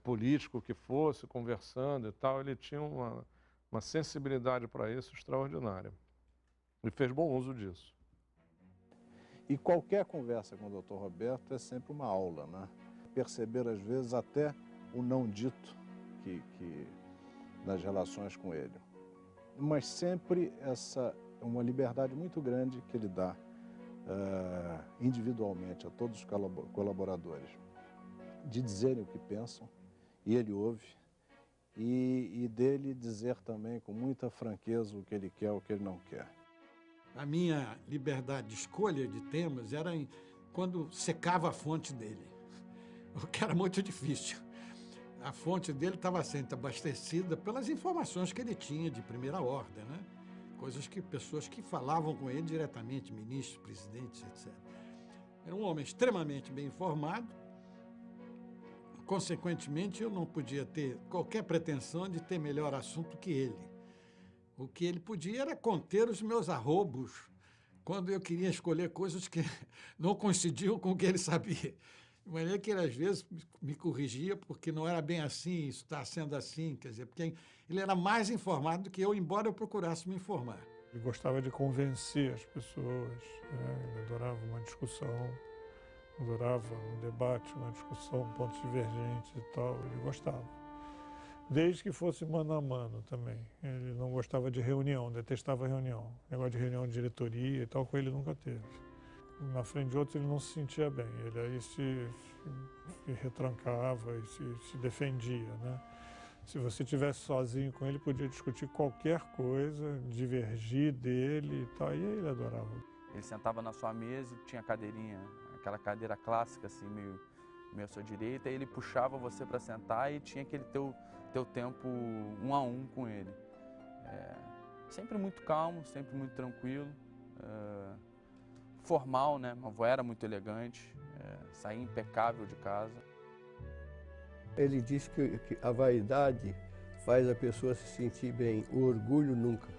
político que fosse, conversando e tal. Ele tinha uma sensibilidade para isso extraordinária. E fez bom uso disso. E qualquer conversa com o Dr. Roberto é sempre uma aula, né? Perceber, às vezes, até o não dito nas relações com ele. Mas sempre uma liberdade muito grande que ele dá individualmente a todos os colaboradores, de dizerem o que pensam, e ele ouve, e dele dizer também com muita franqueza o que ele quer, o que ele não quer. A minha liberdade de escolha de temas era quando secava a fonte dele, o que era muito difícil. A fonte dele estava sendo abastecida pelas informações que ele tinha de primeira ordem, né? Coisas que pessoas que falavam com ele diretamente, ministros, presidentes, etc. Era um homem extremamente bem informado. Consequentemente, eu não podia ter qualquer pretensão de ter melhor assunto que ele. O que ele podia era conter os meus arrobos quando eu queria escolher coisas que não coincidiam com o que ele sabia. De maneira que ele, às vezes, me corrigia porque não era bem assim, isso está sendo assim, quer dizer, porque ele era mais informado do que eu, embora eu procurasse me informar. Ele gostava de convencer as pessoas, né? Ele adorava uma discussão, adorava um debate, uma discussão, pontos divergentes e tal, ele gostava. Desde que fosse mano a mano também. Ele não gostava de reunião, detestava reunião. Negócio de reunião de diretoria e tal, com ele nunca teve. Na frente de outros ele não se sentia bem, ele aí se retrancava e se defendia, né? Se você estivesse sozinho com ele, podia discutir qualquer coisa, divergir dele e tal, e aí ele adorava. Ele sentava na sua mesa e tinha a cadeirinha, aquela cadeira clássica, assim, meio à sua direita, e ele puxava você para sentar e tinha aquele teu tempo 1 a 1 com ele. Sempre muito calmo, sempre muito tranquilo. Formal, né? Uma avó era muito elegante, saía impecável de casa. Ele disse que a vaidade faz a pessoa se sentir bem, o orgulho nunca.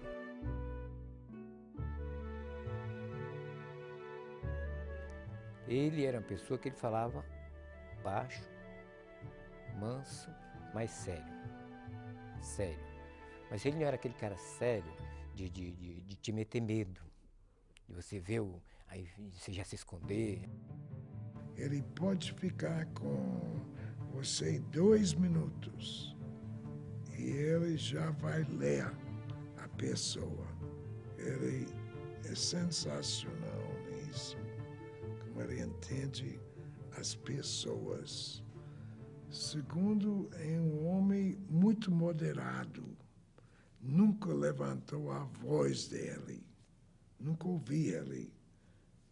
Ele era uma pessoa que ele falava baixo, manso, mas sério. Sério. Mas ele não era aquele cara sério de te meter medo. De você ver aí você já se esconder. Ele pode ficar com você 2 minutos e ele já vai ler a pessoa. Ele é sensacional nisso, como ele entende as pessoas. Segundo, é um homem muito moderado. Nunca levantou a voz dele. Nunca ouvi ele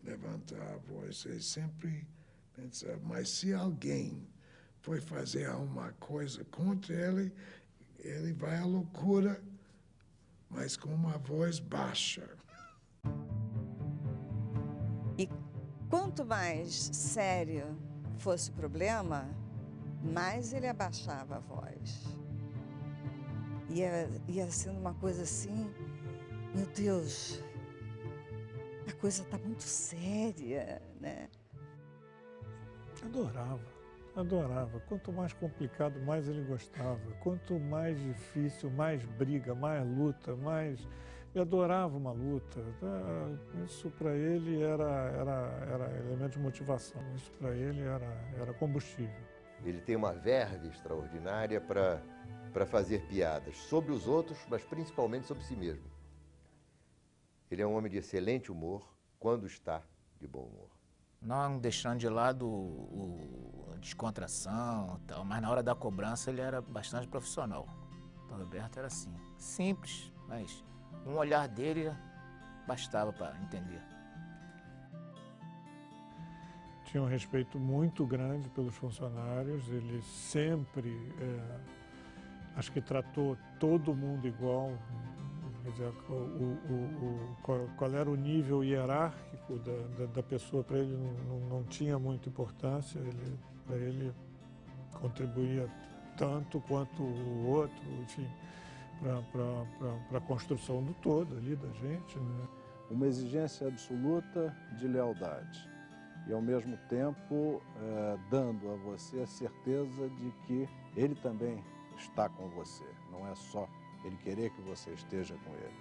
levantar a voz. Ele sempre pensava, mas se alguém for fazer alguma coisa contra ele, ele vai à loucura, mas com uma voz baixa. E quanto mais sério fosse o problema, mais ele abaixava a voz. Ia sendo uma coisa assim, meu Deus, a coisa está muito séria, né? Adorava. Quanto mais complicado, mais ele gostava. Quanto mais difícil, mais briga, mais luta, mais... Ele adorava uma luta. Isso para ele era elemento de motivação. Isso para ele era combustível. Ele tem uma verve extraordinária para fazer piadas sobre os outros, mas principalmente sobre si mesmo. Ele é um homem de excelente humor quando está de bom humor. Não deixando de lado a descontração e tal, mas na hora da cobrança ele era bastante profissional. O Roberto era assim, simples, mas um olhar dele bastava para entender. Tinha um respeito muito grande pelos funcionários, ele sempre, acho que tratou todo mundo igual. Quer dizer, qual era o nível hierárquico da pessoa para ele não tinha muita importância, para ele contribuía tanto quanto o outro, enfim, para a construção do todo ali da gente, né? Uma exigência absoluta de lealdade e ao mesmo tempo dando a você a certeza de que ele também está com você, não é só ele querer que você esteja com ele.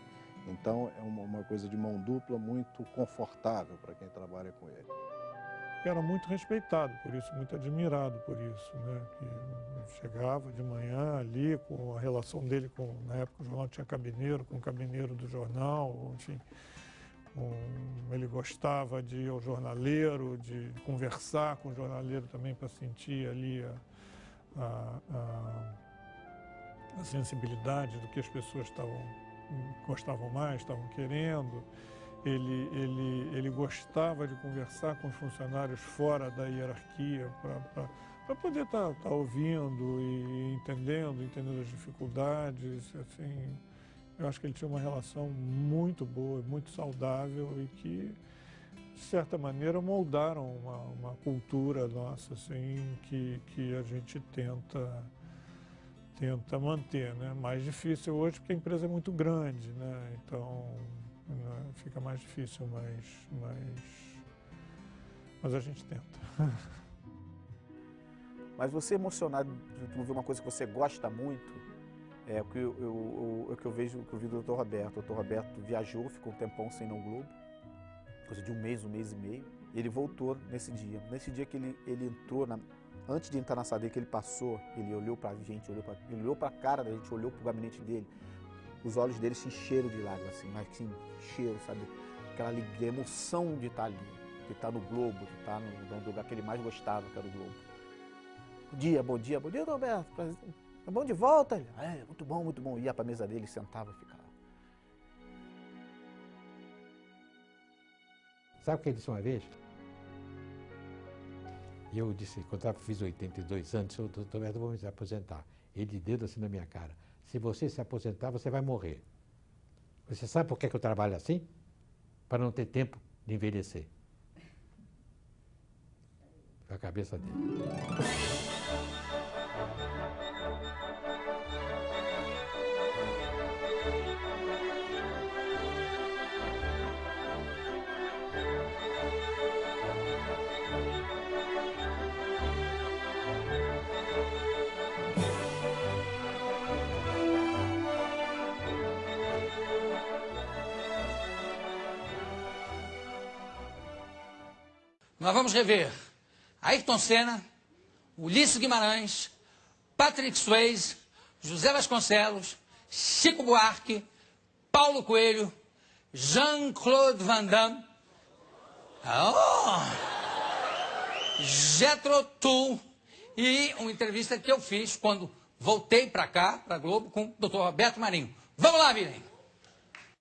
Então é uma coisa de mão dupla muito confortável para quem trabalha com ele. Era muito respeitado por isso, muito admirado por isso, né? Que chegava de manhã ali com a relação dele com, na época o jornal tinha cabineiro, com o cabineiro do jornal, enfim. Ele gostava de ir ao jornaleiro, de conversar com o jornaleiro também para sentir ali a sensibilidade do que as pessoas gostavam mais, estavam querendo. Ele gostava de conversar com os funcionários fora da hierarquia para poder estar ouvindo e entendendo as dificuldades. Assim, eu acho que ele tinha uma relação muito boa, muito saudável e que, de certa maneira, moldaram uma cultura nossa assim, que a gente tenta manter, né? Mais difícil hoje porque a empresa é muito grande, né? Então fica mais difícil, mas a gente tenta. Mas você emocionado de ver uma coisa que você gosta muito, é o que eu vejo, que eu vi do Dr. Roberto. O Dr. Roberto viajou, ficou um tempão sem ir no Globo, coisa de um mês e meio, e ele voltou nesse dia. Nesse dia que ele entrou, antes de entrar na sala dele, que ele passou, ele olhou pra gente, ele olhou pra cara da gente, olhou pro gabinete dele, os olhos dele se encheram de lágrimas, assim, mas assim, encheram, sabe? Aquela alegria, emoção de estar ali, de estar no Globo, de estar no lugar que ele mais gostava, que era o Globo. Bom dia, Roberto, é bom de volta? Ele, muito bom. Ia pra mesa dele, sentava e ficava. Sabe o que ele disse uma vez? E eu disse, quando eu fiz 82 anos, eu disse, Roberto, eu vou me aposentar. Ele dedo assim na minha cara. Se você se aposentar, você vai morrer. Você sabe por que eu trabalho assim? Para não ter tempo de envelhecer. Foi a cabeça dele. Nós vamos rever Ayrton Senna, Ulisses Guimarães, Patrick Swayze, José Vasconcelos, Chico Buarque, Paulo Coelho, Jean-Claude Van Damme, Jethro Tull e uma entrevista que eu fiz quando voltei para cá, para a Globo, com o Dr. Roberto Marinho. Vamos lá, Virem.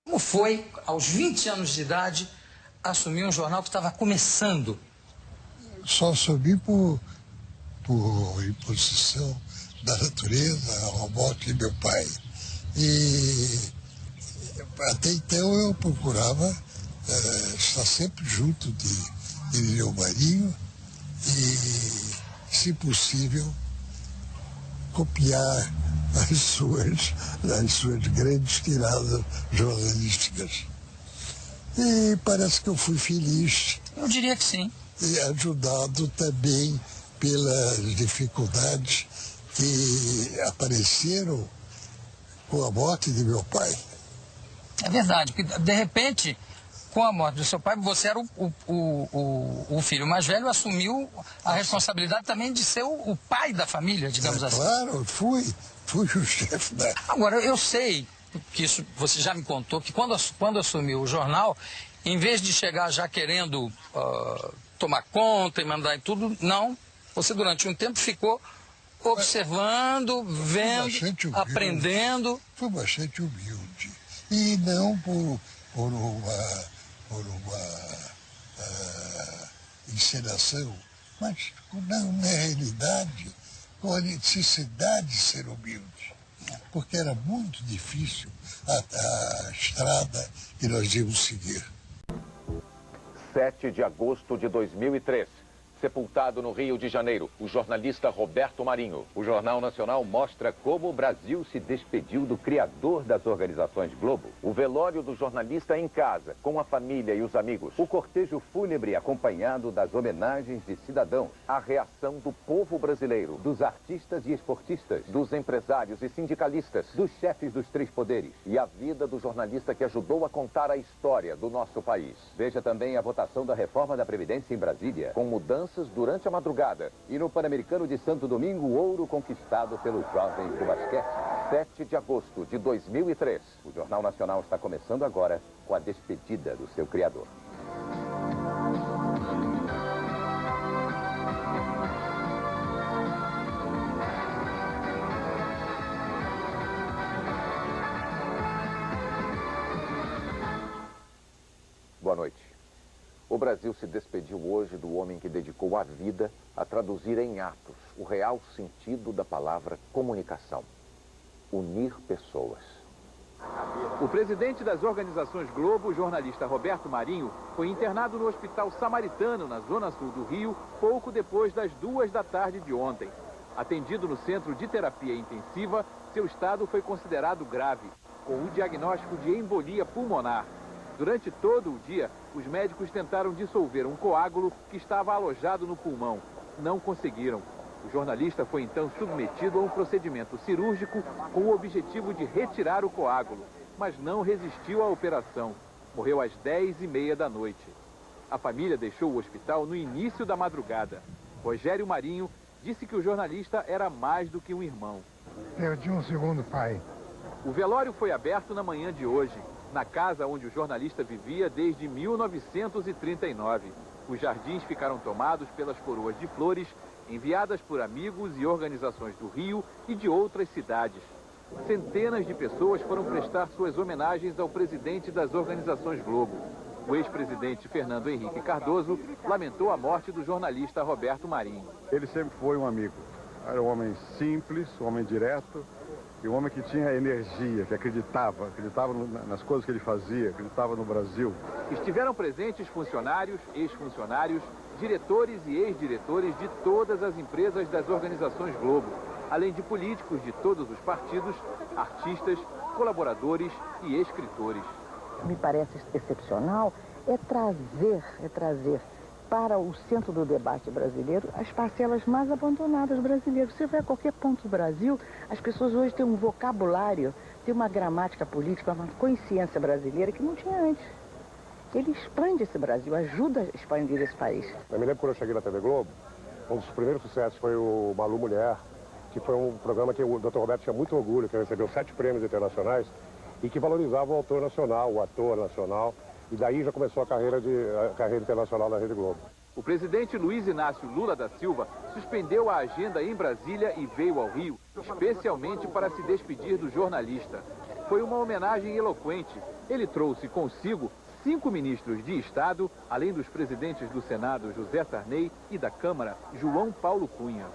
Como foi, aos 20 anos de idade, assumir um jornal que estava começando? Só subi por imposição da natureza, a morte de meu pai. E até então eu procurava estar sempre junto de meu Marinho e, se possível, copiar as suas grandes tiradas jornalísticas. E parece que eu fui feliz. Eu diria que sim. E ajudado também pelas dificuldades que apareceram com a morte de meu pai. É verdade, porque de repente com a morte do seu pai, você era o filho mais velho, assumiu a responsabilidade também de ser o pai da família, digamos assim. Claro, fui o chefe da... Agora, eu sei, que isso você já me contou, que quando assumiu o jornal, em vez de chegar já querendo tomar conta e mandar em tudo, não. Você durante um tempo ficou observando, vendo, aprendendo. Foi bastante humilde. E não por uma encenação, mas na realidade, com a necessidade de ser humilde. Porque era muito difícil a estrada que nós íamos seguir. 7 de agosto de 2003. Sepultado no Rio de Janeiro, o jornalista Roberto Marinho. O Jornal Nacional mostra como o Brasil se despediu do criador das organizações Globo. O velório do jornalista em casa, com a família e os amigos. O cortejo fúnebre acompanhado das homenagens de cidadãos. A reação do povo brasileiro, dos artistas e esportistas, dos empresários e sindicalistas, dos chefes dos 3 poderes. E a vida do jornalista que ajudou a contar a história do nosso país. Veja também a votação da reforma da Previdência em Brasília, com mudanças durante a madrugada. E no Pan-Americano de Santo Domingo, o ouro conquistado pelos jovens do basquete. 7 de agosto de 2003. O Jornal Nacional está começando agora com a despedida do seu criador. Boa noite. O Brasil se despediu hoje do homem que dedicou a vida a traduzir em atos o real sentido da palavra comunicação. Unir pessoas. O presidente das organizações Globo, o jornalista Roberto Marinho, foi internado no Hospital Samaritano, na zona sul do Rio, pouco depois das 2 da tarde de ontem. Atendido no centro de terapia intensiva, seu estado foi considerado grave, com o diagnóstico de embolia pulmonar. Durante todo o dia, os médicos tentaram dissolver um coágulo que estava alojado no pulmão. Não conseguiram. O jornalista foi então submetido a um procedimento cirúrgico com o objetivo de retirar o coágulo, mas não resistiu à operação. Morreu às 10h30 da noite. A família deixou o hospital no início da madrugada. Rogério Marinho disse que o jornalista era mais do que um irmão. Perdi um segundo pai. O velório foi aberto na manhã de hoje, na casa onde o jornalista vivia desde 1939. Os jardins ficaram tomados pelas coroas de flores enviadas por amigos e organizações do Rio e de outras cidades. Centenas de pessoas foram prestar suas homenagens ao presidente das organizações Globo. O ex-presidente Fernando Henrique Cardoso lamentou a morte do jornalista Roberto Marinho. Ele sempre foi um amigo. Era um homem simples, um homem direto, e um homem que tinha energia, que acreditava nas coisas que ele fazia, acreditava no Brasil. Estiveram presentes funcionários, ex-funcionários, diretores e ex-diretores de todas as empresas das organizações Globo, além de políticos de todos os partidos, artistas, colaboradores e escritores. Me parece excepcional é trazer para o centro do debate brasileiro as parcelas mais abandonadas brasileiras. Você vai a qualquer ponto do Brasil, as pessoas hoje têm um vocabulário, têm uma gramática política, uma consciência brasileira que não tinha antes. Ele expande esse Brasil, ajuda a expandir esse país. Eu me lembro quando eu cheguei na TV Globo, um dos primeiros sucessos foi o Malu Mulher, que foi um programa que o Dr. Roberto tinha muito orgulho, que recebeu 7 prêmios internacionais e que valorizava o autor nacional, o ator nacional. E daí já começou a carreira internacional da Rede Globo. O presidente Luiz Inácio Lula da Silva suspendeu a agenda em Brasília e veio ao Rio, especialmente para se despedir do jornalista. Foi uma homenagem eloquente. Ele trouxe consigo 5 ministros de Estado, além dos presidentes do Senado, José Sarney, e da Câmara, João Paulo Cunha.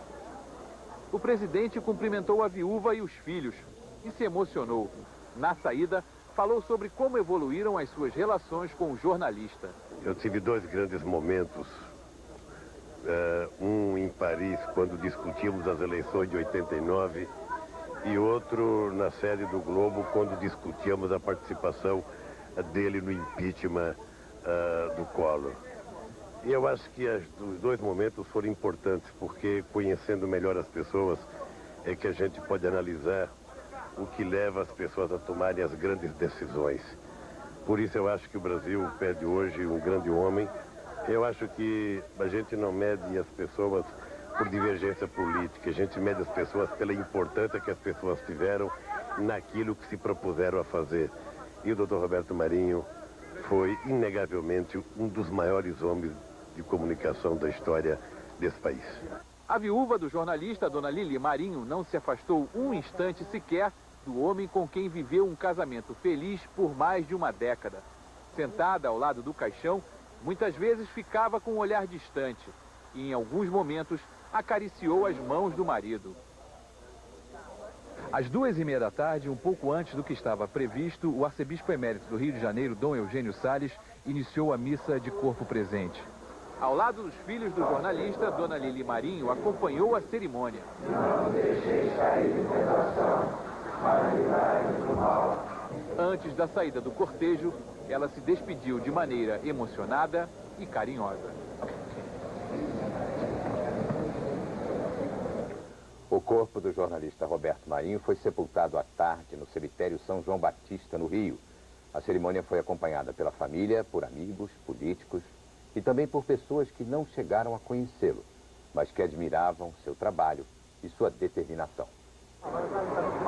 O presidente cumprimentou a viúva e os filhos e se emocionou. Na saída, falou sobre como evoluíram as suas relações com o jornalista. Eu tive 2 grandes momentos. Um em Paris, quando discutimos as eleições de 89, e outro na sede do Globo, quando discutíamos a participação dele no impeachment do Collor. E eu acho que os 2 momentos foram importantes, porque conhecendo melhor as pessoas é que a gente pode analisar o que leva as pessoas a tomarem as grandes decisões. Por isso eu acho que o Brasil pede hoje um grande homem. Eu acho que a gente não mede as pessoas por divergência política, a gente mede as pessoas pela importância que as pessoas tiveram naquilo que se propuseram a fazer. E o Dr. Roberto Marinho foi, inegavelmente, um dos maiores homens de comunicação da história desse país. A viúva do jornalista, Dona Lili Marinho, não se afastou um instante sequer do homem com quem viveu um casamento feliz por mais de uma década. Sentada ao lado do caixão, muitas vezes ficava com um olhar distante e, em alguns momentos, acariciou as mãos do marido. Às 2h30 da tarde, um pouco antes do que estava previsto, o arcebispo emérito do Rio de Janeiro, Dom Eugênio Salles, iniciou a missa de corpo presente. Ao lado dos filhos do jornalista, Dona Lili Marinho acompanhou a cerimônia. Não deixeis cair em tentação, mas livrai-nos do mal. Antes da saída do cortejo, ela se despediu de maneira emocionada e carinhosa. O corpo do jornalista Roberto Marinho foi sepultado à tarde no cemitério São João Batista, no Rio. A cerimônia foi acompanhada pela família, por amigos, políticos e também por pessoas que não chegaram a conhecê-lo, mas que admiravam seu trabalho e sua determinação.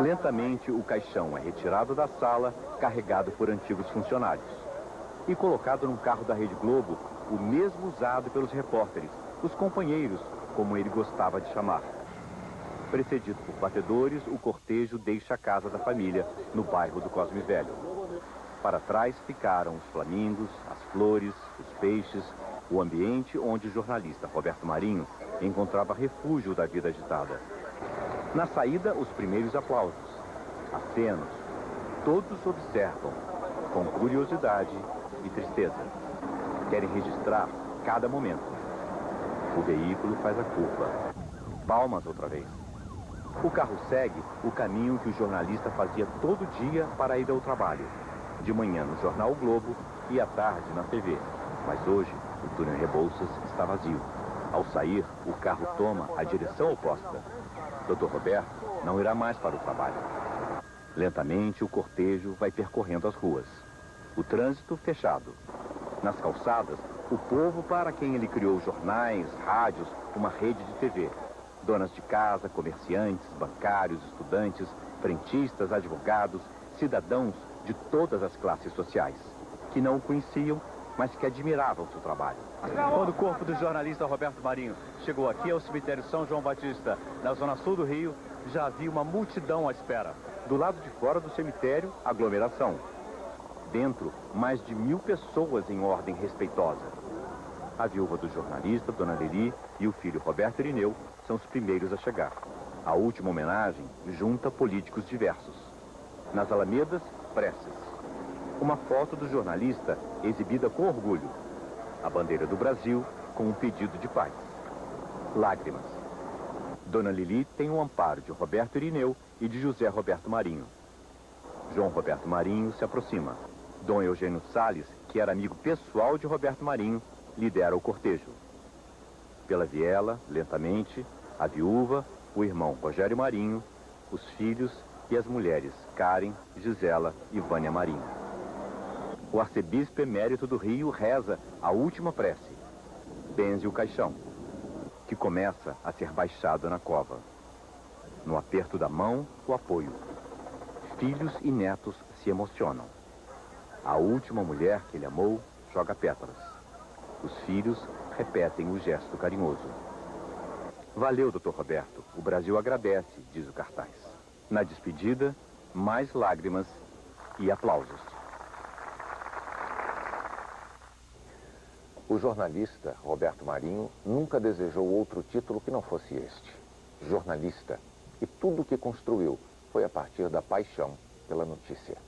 Lentamente, o caixão é retirado da sala, carregado por antigos funcionários, e colocado num carro da Rede Globo, o mesmo usado pelos repórteres, os companheiros, como ele gostava de chamar. Precedido por batedores, o cortejo deixa a casa da família, no bairro do Cosme Velho. Para trás ficaram os flamingos, as flores, os peixes, o ambiente onde o jornalista Roberto Marinho encontrava refúgio da vida agitada. Na saída, os primeiros aplausos, acenos. Todos observam, com curiosidade e tristeza. Querem registrar cada momento. O veículo faz a curva. Palmas outra vez. O carro segue o caminho que o jornalista fazia todo dia para ir ao trabalho. De manhã no jornal O Globo e à tarde na TV. Mas hoje, o túnel Rebouças está vazio. Ao sair, o carro toma a direção oposta. Dr. Roberto não irá mais para o trabalho. Lentamente, o cortejo vai percorrendo as ruas. O trânsito fechado. Nas calçadas, o povo para quem ele criou jornais, rádios, uma rede de TV. Donas de casa, comerciantes, bancários, estudantes, frentistas, advogados, cidadãos de todas as classes sociais, que não o conheciam, mas que admiravam seu trabalho. Quando o corpo do jornalista Roberto Marinho chegou aqui ao cemitério São João Batista, na zona sul do Rio, já havia uma multidão à espera. Do lado de fora do cemitério, aglomeração. Dentro, mais de 1000 pessoas em ordem respeitosa. A viúva do jornalista, Dona Lili, e o filho Roberto Irineu são os primeiros a chegar. A última homenagem junta políticos diversos. Nas alamedas, preces. Uma foto do jornalista exibida com orgulho. A bandeira do Brasil com um pedido de paz. Lágrimas. Dona Lili tem o amparo de Roberto Irineu e de José Roberto Marinho. João Roberto Marinho se aproxima. Dom Eugênio Salles, que era amigo pessoal de Roberto Marinho, lidera o cortejo. Pela viela, lentamente, a viúva, o irmão Rogério Marinho, os filhos e as mulheres Karen, Gisela e Vânia Marinho. O arcebispo emérito do Rio reza a última prece. Benze o caixão, que começa a ser baixado na cova. No aperto da mão, o apoio. Filhos e netos se emocionam. A última mulher que ele amou joga pétalas. Os filhos repetem o gesto carinhoso. Valeu, Dr. Roberto. O Brasil agradece, diz o cartaz. Na despedida, mais lágrimas e aplausos. O jornalista Roberto Marinho nunca desejou outro título que não fosse este. Jornalista. E tudo o que construiu foi a partir da paixão pela notícia.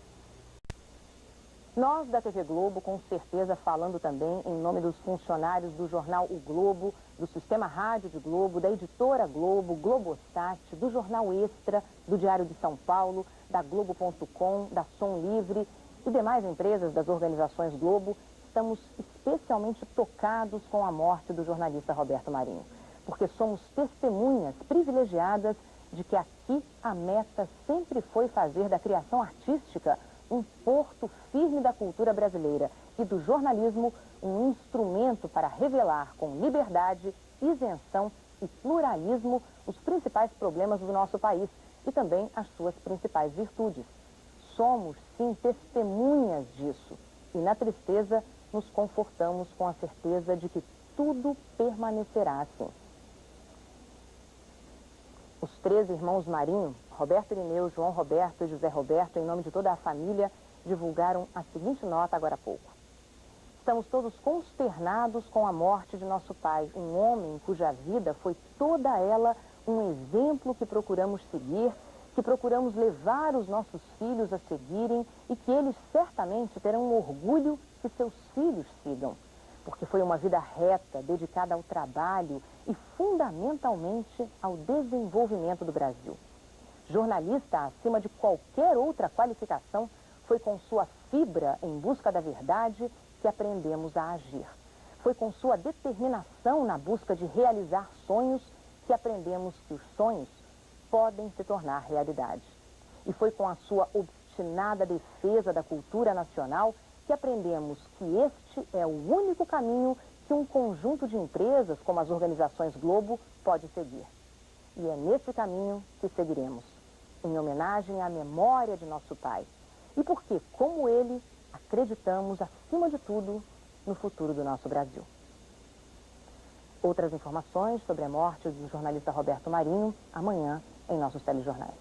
Nós da TV Globo, com certeza falando também em nome dos funcionários do jornal O Globo, do Sistema Rádio de Globo, da Editora Globo, Globostat, do Jornal Extra, do Diário de São Paulo, da Globo.com, da Som Livre e demais empresas das organizações Globo, estamos especialmente tocados com a morte do jornalista Roberto Marinho, porque somos testemunhas privilegiadas de que aqui a meta sempre foi fazer da criação artística um porto firme da cultura brasileira e do jornalismo, um instrumento para revelar com liberdade, isenção e pluralismo os principais problemas do nosso país e também as suas principais virtudes. Somos, sim, testemunhas disso e na tristeza nos confortamos com a certeza de que tudo permanecerá assim. Os 3 irmãos Marinho, Roberto Irineu, João Roberto e José Roberto, em nome de toda a família, divulgaram a seguinte nota agora há pouco. Estamos todos consternados com a morte de nosso pai, um homem cuja vida foi toda ela um exemplo que procuramos seguir, que procuramos levar os nossos filhos a seguirem e que eles certamente terão orgulho que seus filhos sigam, porque foi uma vida reta, dedicada ao trabalho e fundamentalmente ao desenvolvimento do Brasil. Jornalista acima de qualquer outra qualificação, foi com sua fibra em busca da verdade que aprendemos a agir. Foi com sua determinação na busca de realizar sonhos que aprendemos que os sonhos podem se tornar realidade. E foi com a sua obstinada defesa da cultura nacional que aprendemos que este é o único caminho que um conjunto de empresas, como as organizações Globo, pode seguir. E é nesse caminho que seguiremos, em homenagem à memória de nosso pai. E porque, como ele, acreditamos, acima de tudo, no futuro do nosso Brasil. Outras informações sobre a morte do jornalista Roberto Marinho, amanhã, em nossos telejornais.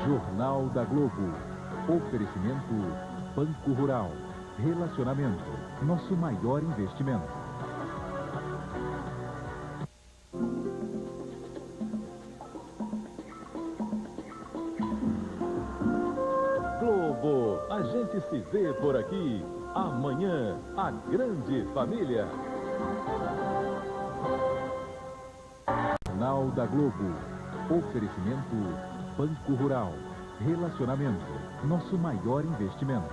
Jornal da Globo. Oferecimento Banco Rural. Relacionamento. Nosso maior investimento. Globo. A gente se vê por aqui. Amanhã, a grande família. Jornal da Globo. Oferecimento Banco Rural. Relacionamento. Nosso maior investimento.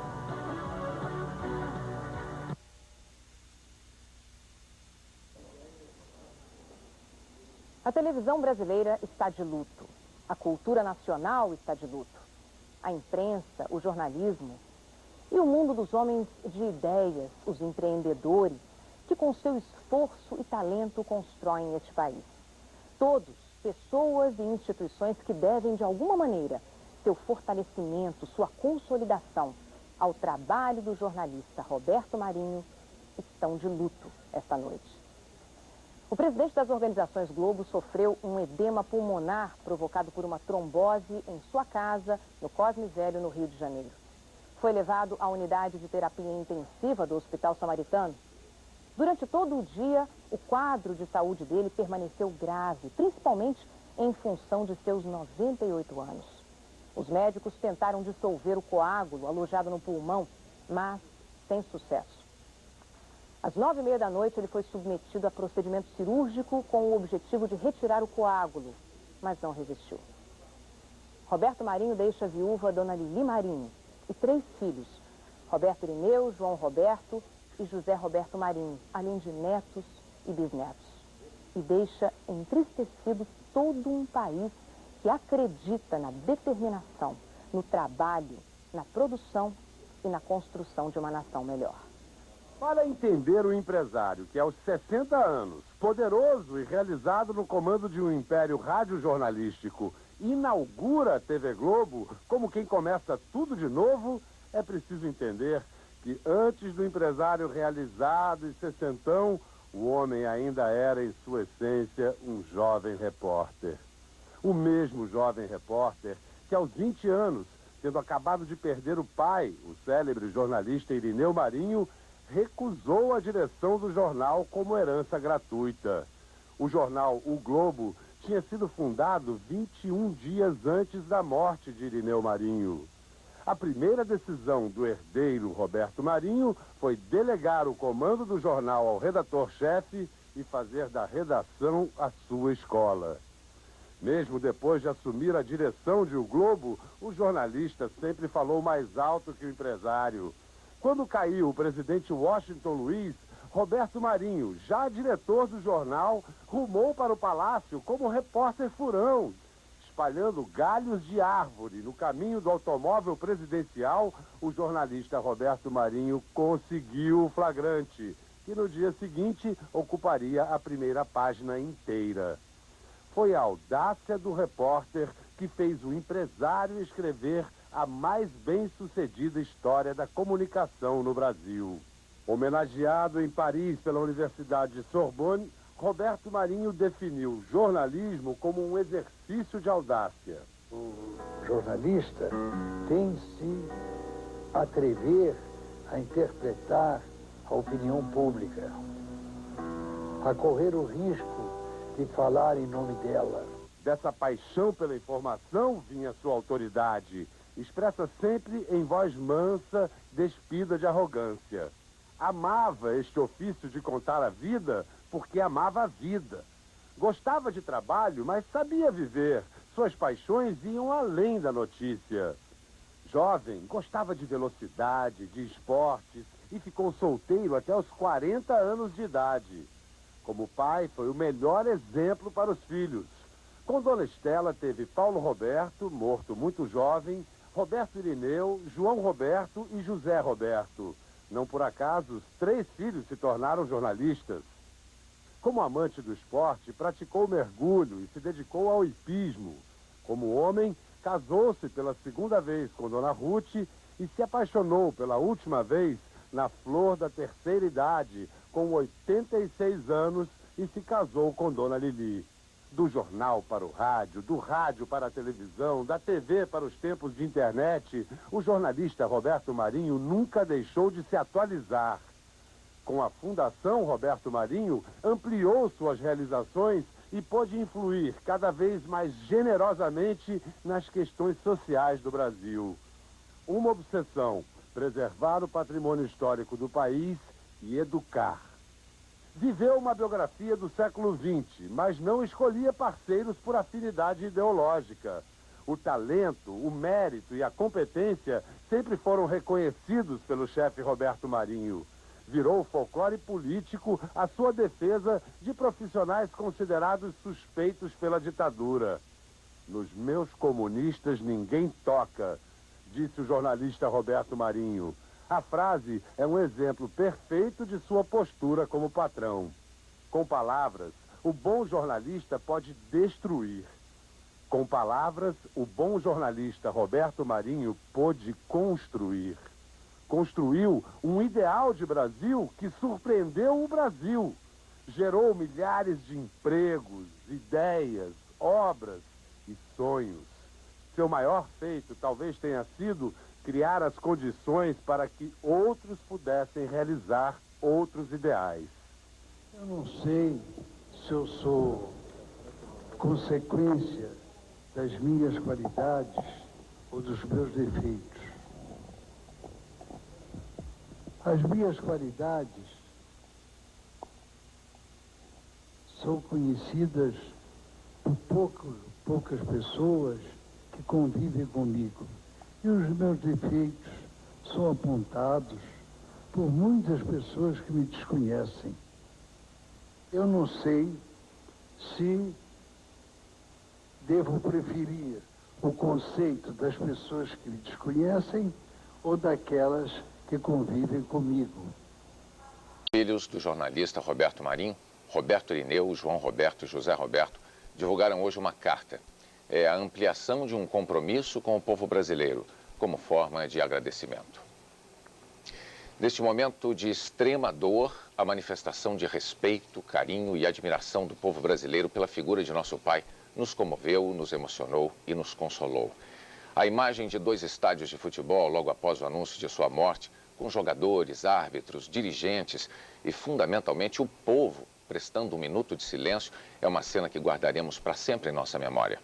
A televisão brasileira está de luto. A cultura nacional está de luto. A imprensa, o jornalismo e o mundo dos homens de ideias, os empreendedores, que com seu esforço e talento constroem este país. Todos, pessoas e instituições que devem, de alguma maneira, seu fortalecimento, sua consolidação ao trabalho do jornalista Roberto Marinho, estão de luto esta noite. O presidente das organizações Globo sofreu um edema pulmonar provocado por uma trombose em sua casa, no Cosme Velho, no Rio de Janeiro. Foi levado à unidade de terapia intensiva do Hospital Samaritano. Durante todo o dia, o quadro de saúde dele permaneceu grave, principalmente em função de seus 98 anos. Os médicos tentaram dissolver o coágulo alojado no pulmão, mas sem sucesso. Às 9h30 da noite, ele foi submetido a procedimento cirúrgico com o objetivo de retirar o coágulo, mas não resistiu. Roberto Marinho deixa viúva Dona Lili Marinho e 3 filhos, Roberto Irineu, João Roberto e José Roberto Marinho, além de netos e bisnetos. E deixa entristecido todo um país que acredita na determinação, no trabalho, na produção e na construção de uma nação melhor. Para entender o empresário que aos 60 anos, poderoso e realizado no comando de um império radiojornalístico, inaugura a TV Globo como quem começa tudo de novo, é preciso entender que antes do empresário realizado e sessentão, o homem ainda era, em sua essência, um jovem repórter. O mesmo jovem repórter que aos 20 anos, tendo acabado de perder o pai, o célebre jornalista Irineu Marinho, recusou a direção do jornal como herança gratuita. O jornal O Globo tinha sido fundado 21 dias antes da morte de Irineu Marinho. A primeira decisão do herdeiro Roberto Marinho foi delegar o comando do jornal ao redator-chefe e fazer da redação a sua escola. Mesmo depois de assumir a direção de O Globo, o jornalista sempre falou mais alto que o empresário. Quando caiu o presidente Washington Luiz, Roberto Marinho, já diretor do jornal, rumou para o palácio como repórter furão, espalhando galhos de árvore no caminho do automóvel presidencial. O jornalista Roberto Marinho conseguiu o flagrante, que no dia seguinte ocuparia a primeira página inteira. Foi a audácia do repórter que fez o empresário escrever a mais bem-sucedida história da comunicação no Brasil. Homenageado em Paris pela Universidade de Sorbonne, Roberto Marinho definiu jornalismo como um exercício de audácia. O jornalista tem se atrever a interpretar a opinião pública, a correr o risco de falar em nome dela. Dessa paixão pela informação vinha sua autoridade, expressa sempre em voz mansa, despida de arrogância. Amava este ofício de contar a vida porque amava a vida. Gostava de trabalho, mas sabia viver. Suas paixões iam além da notícia. Jovem, gostava de velocidade, de esportes e ficou solteiro até os 40 anos de idade. Como pai, foi o melhor exemplo para os filhos. Com Dona Estela teve Paulo Roberto, morto muito jovem, Roberto Irineu, João Roberto e José Roberto. Não por acaso, os 3 filhos se tornaram jornalistas. Como amante do esporte, praticou mergulho e se dedicou ao hipismo. Como homem, casou-se pela segunda vez com Dona Ruth e se apaixonou pela última vez na flor da terceira idade, com 86 anos, e se casou com Dona Lili. Do jornal para o rádio, do rádio para a televisão, da TV para os tempos de internet, o jornalista Roberto Marinho nunca deixou de se atualizar. Com a Fundação Roberto Marinho, ampliou suas realizações e pôde influir cada vez mais generosamente nas questões sociais do Brasil. Uma obsessão: preservar o patrimônio histórico do país e educar. Viveu uma biografia do século XX, mas não escolhia parceiros por afinidade ideológica. O talento, o mérito e a competência sempre foram reconhecidos pelo chefe Roberto Marinho. Virou folclore político a sua defesa de profissionais considerados suspeitos pela ditadura. Nos meus comunistas ninguém toca, disse o jornalista Roberto Marinho. A frase é um exemplo perfeito de sua postura como patrão. Com palavras, o bom jornalista pode destruir. Com palavras, o bom jornalista Roberto Marinho pôde construir. Construiu um ideal de Brasil que surpreendeu o Brasil. Gerou milhares de empregos, ideias, obras e sonhos. Seu maior feito talvez tenha sido criar as condições para que outros pudessem realizar outros ideais. Eu não sei se eu sou consequência das minhas qualidades ou dos meus defeitos. As minhas qualidades são conhecidas por poucas pessoas que convivem comigo. E os meus defeitos são apontados por muitas pessoas que me desconhecem. Eu não sei se devo preferir o conceito das pessoas que me desconhecem ou daquelas que convivem comigo. Filhos do jornalista Roberto Marinho, Roberto Irineu, João Roberto e José Roberto, divulgaram hoje uma carta. É a ampliação de um compromisso com o povo brasileiro, como forma de agradecimento. Neste momento de extrema dor, a manifestação de respeito, carinho e admiração do povo brasileiro pela figura de nosso pai nos comoveu, nos emocionou e nos consolou. A imagem de 2 estádios de futebol logo após o anúncio de sua morte, com jogadores, árbitros, dirigentes e, fundamentalmente, o povo prestando um minuto de silêncio, é uma cena que guardaremos para sempre em nossa memória.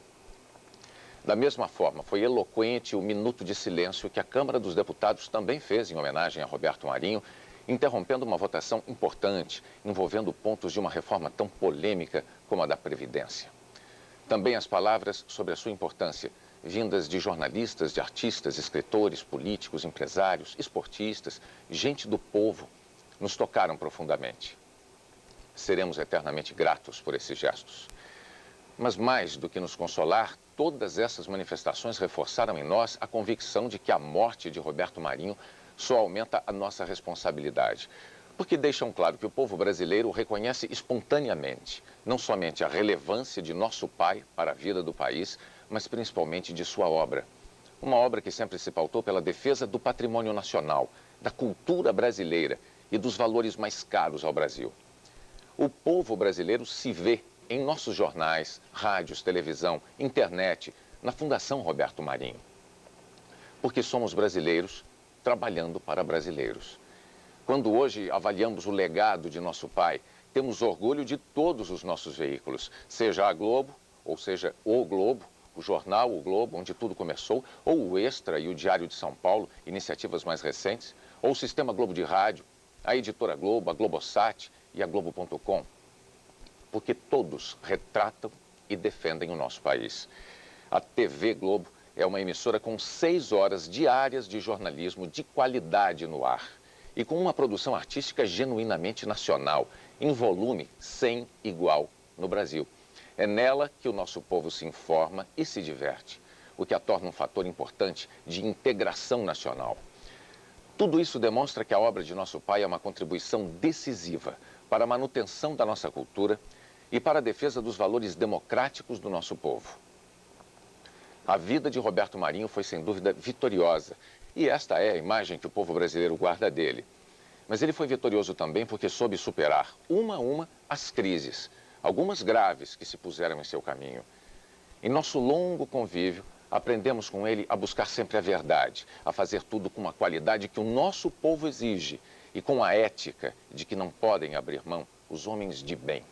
Da mesma forma, foi eloquente o minuto de silêncio que a Câmara dos Deputados também fez em homenagem a Roberto Marinho, interrompendo uma votação importante, envolvendo pontos de uma reforma tão polêmica como a da Previdência. Também as palavras sobre a sua importância, vindas de jornalistas, de artistas, escritores, políticos, empresários, esportistas, gente do povo, nos tocaram profundamente. Seremos eternamente gratos por esses gestos. Mas mais do que nos consolar, todas essas manifestações reforçaram em nós a convicção de que a morte de Roberto Marinho só aumenta a nossa responsabilidade, porque deixam claro que o povo brasileiro reconhece espontaneamente, não somente a relevância de nosso pai para a vida do país, mas principalmente de sua obra. Uma obra que sempre se pautou pela defesa do patrimônio nacional, da cultura brasileira e dos valores mais caros ao Brasil. O povo brasileiro se vê em nossos jornais, rádios, televisão, internet, na Fundação Roberto Marinho. Porque somos brasileiros trabalhando para brasileiros. Quando hoje avaliamos o legado de nosso pai, temos orgulho de todos os nossos veículos, seja a Globo, ou seja o Globo, o jornal O Globo, onde tudo começou, ou o Extra e o Diário de São Paulo, iniciativas mais recentes, ou o Sistema Globo de Rádio, a Editora Globo, a Globosat e a Globo.com. Porque todos retratam e defendem o nosso país. A TV Globo é uma emissora com 6 horas diárias de jornalismo de qualidade no ar e com uma produção artística genuinamente nacional, em volume sem igual no Brasil. É nela que o nosso povo se informa e se diverte, o que a torna um fator importante de integração nacional. Tudo isso demonstra que a obra de nosso pai é uma contribuição decisiva para a manutenção da nossa cultura e para a defesa dos valores democráticos do nosso povo. A vida de Roberto Marinho foi, sem dúvida, vitoriosa, e esta é a imagem que o povo brasileiro guarda dele. Mas ele foi vitorioso também porque soube superar, uma a uma, as crises, algumas graves que se puseram em seu caminho. Em nosso longo convívio, aprendemos com ele a buscar sempre a verdade, a fazer tudo com a qualidade que o nosso povo exige e com a ética de que não podem abrir mão os homens de bem.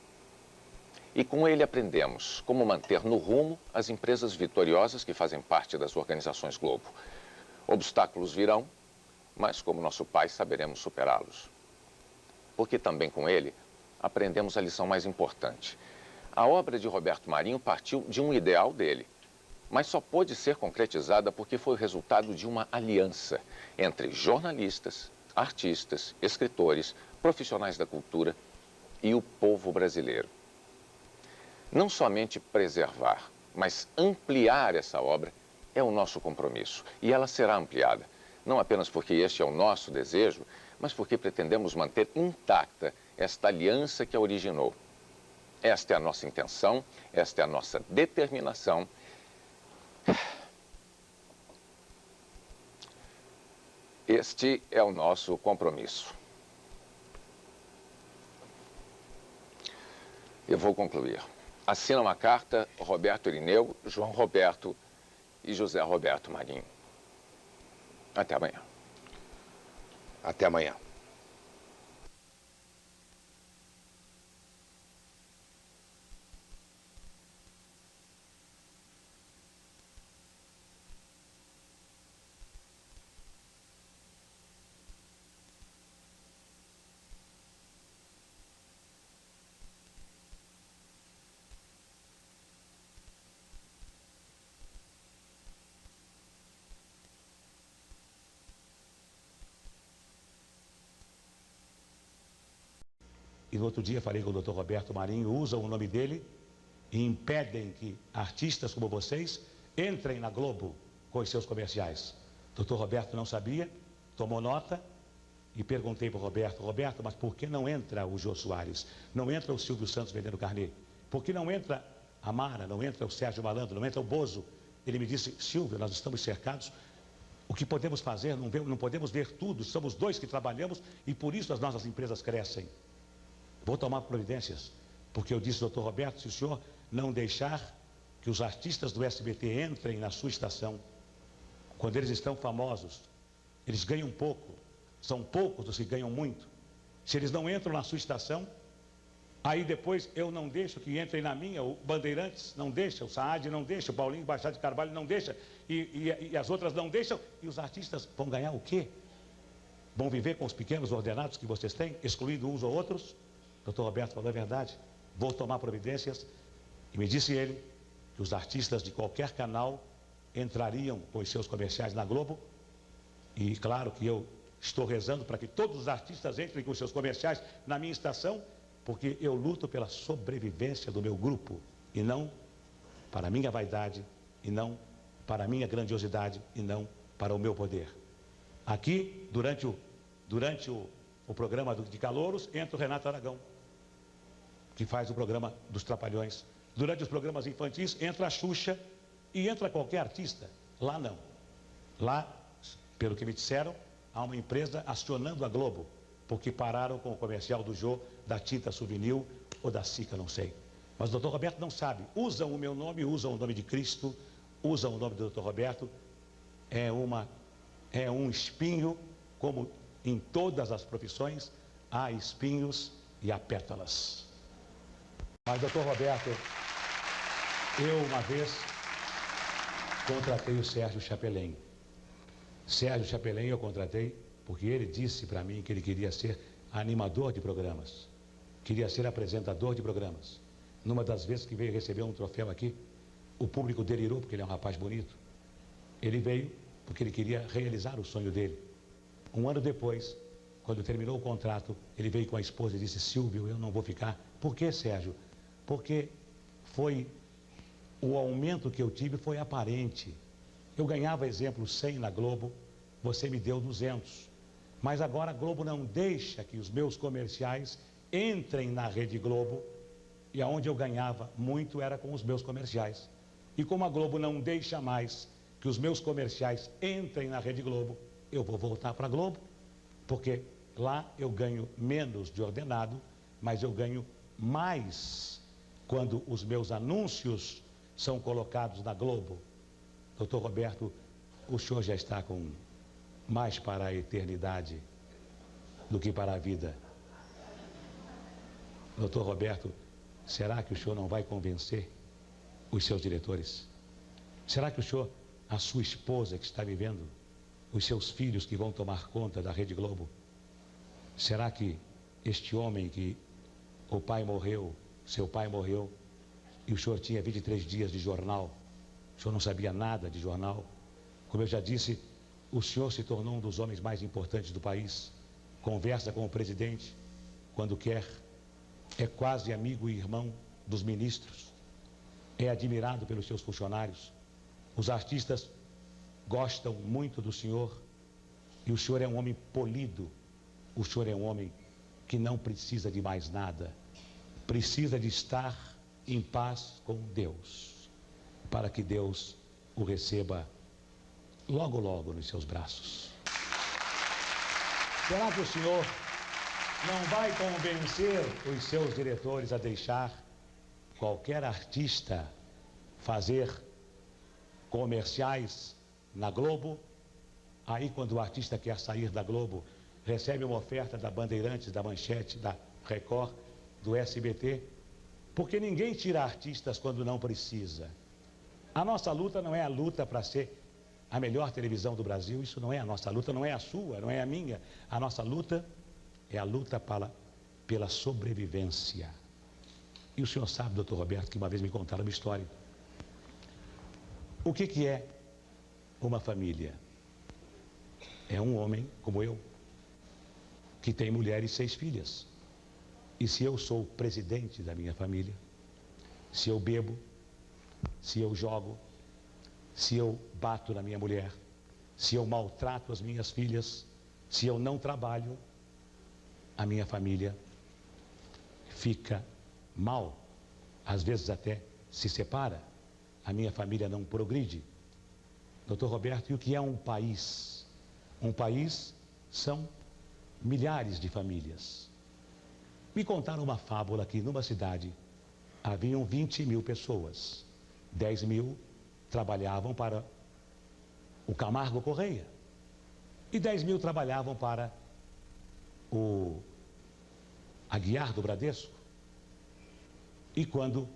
E com ele aprendemos como manter no rumo as empresas vitoriosas que fazem parte das organizações Globo. Obstáculos virão, mas como nosso pai saberemos superá-los. Porque também com ele aprendemos a lição mais importante. A obra de Roberto Marinho partiu de um ideal dele, mas só pôde ser concretizada porque foi o resultado de uma aliança entre jornalistas, artistas, escritores, profissionais da cultura e o povo brasileiro. Não somente preservar, mas ampliar essa obra é o nosso compromisso. E ela será ampliada, não apenas porque este é o nosso desejo, mas porque pretendemos manter intacta esta aliança que a originou. Esta é a nossa intenção, esta é a nossa determinação. Este é o nosso compromisso. Eu vou concluir. Assinam a carta Roberto Irineu, João Roberto e José Roberto Marinho. Até amanhã. Até amanhã. E no outro dia falei com o Dr. Roberto Marinho, usam o nome dele e impedem que artistas como vocês entrem na Globo com os seus comerciais. O Dr. Roberto não sabia, tomou nota e perguntei para o Roberto, Roberto, mas por que não entra o Jô Soares? Não entra o Silvio Santos vendendo carnê? Por que não entra a Mara, não entra o Sérgio Malandro, não entra o Bozo? Ele me disse, Silvio, nós estamos cercados, o que podemos fazer, não podemos ver tudo, somos dois que trabalhamos e por isso as nossas empresas crescem. Vou tomar providências, porque eu disse, doutor Roberto, se o senhor não deixar que os artistas do SBT entrem na sua estação, quando eles estão famosos, eles ganham pouco, são poucos os que ganham muito. Se eles não entram na sua estação, aí depois eu não deixo que entrem na minha, o Bandeirantes não deixa, o Saad não deixa, o Paulinho Baixar de Carvalho não deixa, e as outras não deixam, e os artistas vão ganhar o quê? Vão viver com os pequenos ordenados que vocês têm, excluindo uns ou outros? Doutor Roberto falou a verdade, vou tomar providências, e me disse ele que os artistas de qualquer canal entrariam com os seus comerciais na Globo. E claro que eu estou rezando para que todos os artistas entrem com os seus comerciais na minha estação, porque eu luto pela sobrevivência do meu grupo, e não para a minha vaidade, e não para a minha grandiosidade, e não para o meu poder. Aqui, durante o programa de Calouros, entra o Renato Aragão, que faz o programa dos Trapalhões. Durante os programas infantis, entra a Xuxa e entra qualquer artista. Lá não. Lá, pelo que me disseram, há uma empresa acionando a Globo, porque pararam com o comercial do Jô, da Tinta Souvenir ou da Sica, não sei. Mas o Dr. Roberto não sabe. Usam o meu nome, usam o nome de Cristo, usam o nome do Dr. Roberto. É um espinho, como em todas as profissões, há espinhos e há pétalas. Mas, Dr. Roberto, eu uma vez contratei o Sérgio Chapelin. Sérgio Chapelin eu contratei porque ele disse para mim que ele queria ser animador de programas, queria ser apresentador de programas. Numa das vezes que veio receber um troféu aqui, o público delirou porque ele é um rapaz bonito. Ele veio porque ele queria realizar o sonho dele. Um ano depois, quando terminou o contrato, ele veio com a esposa e disse: Silvio, eu não vou ficar. Por que, Sérgio? Porque o aumento que eu tive foi aparente. Eu ganhava, exemplo, 100 na Globo, você me deu 200. Mas agora a Globo não deixa que os meus comerciais entrem na Rede Globo, e aonde eu ganhava muito era com os meus comerciais. E como a Globo não deixa mais que os meus comerciais entrem na Rede Globo, eu vou voltar para a Globo, porque lá eu ganho menos de ordenado, mas eu ganho mais quando os meus anúncios são colocados na Globo. Doutor Roberto, o senhor já está com mais para a eternidade do que para a vida. Doutor Roberto, será que o senhor não vai convencer os seus diretores? Será que o senhor, a sua esposa que está vivendo, os seus filhos que vão tomar conta da Rede Globo, será que este homem que o pai morreu, seu pai morreu, e o senhor tinha 23 dias de jornal, o senhor não sabia nada de jornal? Como eu já disse, o senhor se tornou um dos homens mais importantes do país, conversa com o presidente quando quer, é quase amigo e irmão dos ministros, é admirado pelos seus funcionários, os artistas gostam muito do senhor, e o senhor é um homem polido, o senhor é um homem que não precisa de mais nada, precisa de estar em paz com Deus, para que Deus o receba logo, logo nos seus braços. Será que o senhor não vai convencer os seus diretores a deixar qualquer artista fazer comerciais na Globo? Aí, quando o artista quer sair da Globo, recebe uma oferta da Bandeirantes, da Manchete, da Record, do SBT, porque ninguém tira artistas quando não precisa. A nossa luta não é a luta para ser a melhor televisão do Brasil, isso não é a nossa luta, não é a sua, não é a minha. A nossa luta é a luta pela sobrevivência. E o senhor sabe, doutor Roberto, que uma vez me contaram uma história. O que é uma família? É um homem como eu, que tem mulher e 6 filhas. E se eu sou o presidente da minha família, se eu bebo, se eu jogo, se eu bato na minha mulher, se eu maltrato as minhas filhas, se eu não trabalho, a minha família fica mal, às vezes até se separa, a minha família não progride. Doutor Roberto, e o que é um país? Um país são milhares de famílias. Me contaram uma fábula que numa cidade haviam 20 mil pessoas, 10 mil trabalhavam para o Camargo Correia e 10 mil trabalhavam para o Aguiar do Bradesco. E quando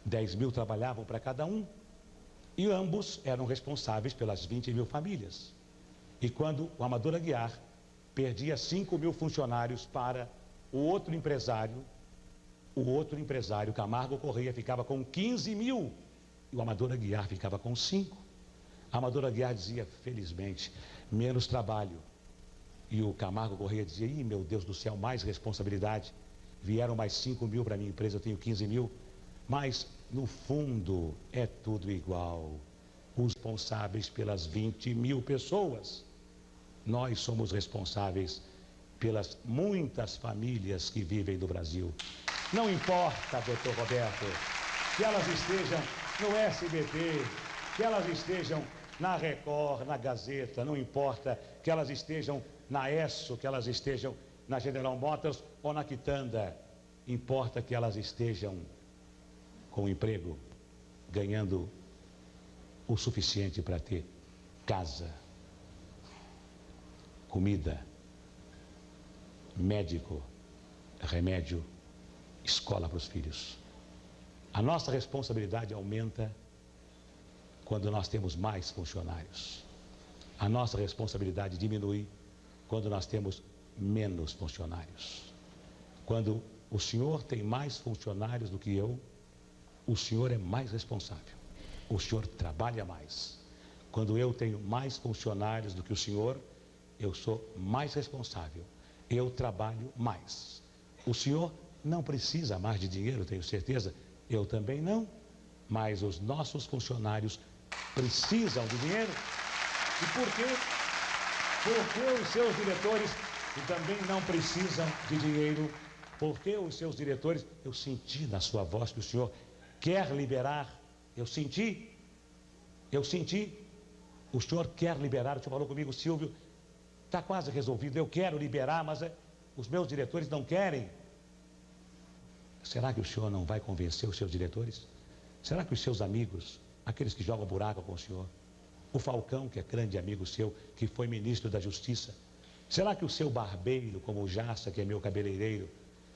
10 mil trabalhavam para cada um, e ambos eram responsáveis pelas 20 mil famílias. E quando o Amador Aguiar perdia 5 mil funcionários para o outro empresário, Camargo Correia, ficava com 15 mil E o Amador Aguiar ficava com 5. A Amador Aguiar dizia, felizmente, menos trabalho. E o Camargo Corrêa dizia, ih, meu Deus do céu, mais responsabilidade. Vieram mais 5 mil para a minha empresa, eu tenho 15 mil. Mas, no fundo, é tudo igual. Os responsáveis pelas 20 mil pessoas. Nós somos responsáveis pelas muitas famílias que vivem no Brasil. Não importa, doutor Roberto, que elas estejam no SBT, que elas estejam na Record, na Gazeta, não importa que elas estejam na ESSO, que elas estejam na General Motors ou na Quitanda. Importa que elas estejam com emprego, ganhando o suficiente para ter casa, comida, médico, remédio, escola para os filhos. A nossa responsabilidade aumenta quando nós temos mais funcionários. A nossa responsabilidade diminui quando nós temos menos funcionários. Quando o senhor tem mais funcionários do que eu, o senhor é mais responsável. O senhor trabalha mais. Quando eu tenho mais funcionários do que o senhor, eu sou mais responsável. Eu trabalho mais. O senhor não precisa mais de dinheiro, tenho certeza. Eu também não. Mas os nossos funcionários precisam de dinheiro. E por quê? Porque os seus diretores também não precisam de dinheiro. Porque os seus diretores, eu senti na sua voz que o senhor quer liberar. Eu senti. O senhor quer liberar. O senhor falou comigo, Silvio, está quase resolvido. Eu quero liberar, mas os meus diretores não querem. Será que o senhor não vai convencer os seus diretores? Será que os seus amigos, aqueles que jogam buraco com o senhor, o Falcão, que é grande amigo seu, que foi ministro da Justiça, será que o seu barbeiro, como o Jassa, que é meu cabeleireiro,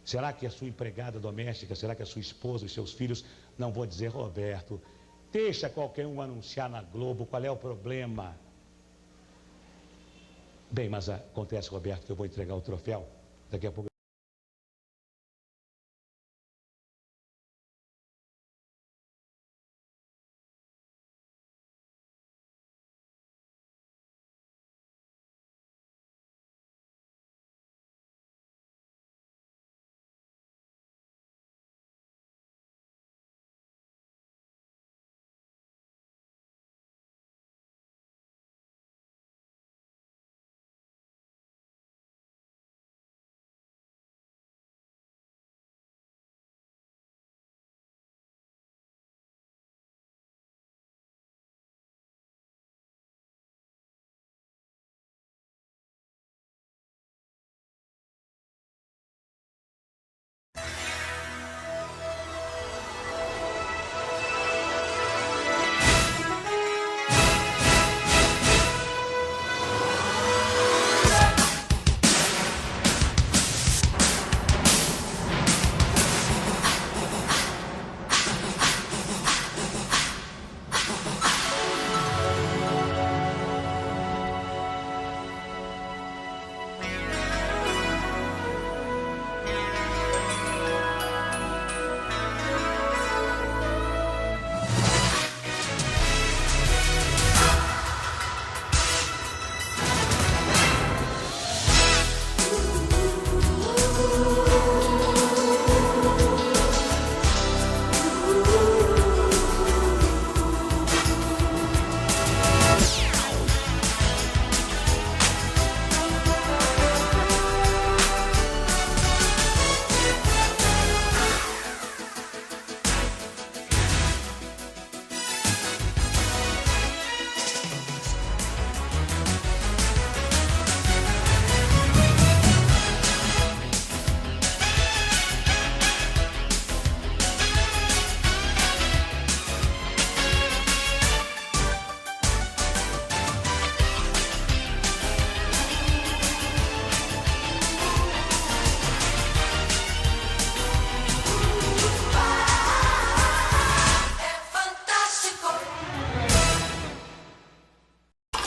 será que a sua empregada doméstica, será que a sua esposa, os seus filhos, não vão dizer, Roberto, deixa qualquer um anunciar na Globo, qual é o problema? Bem, mas acontece, Roberto, que eu vou entregar o troféu, daqui a pouco.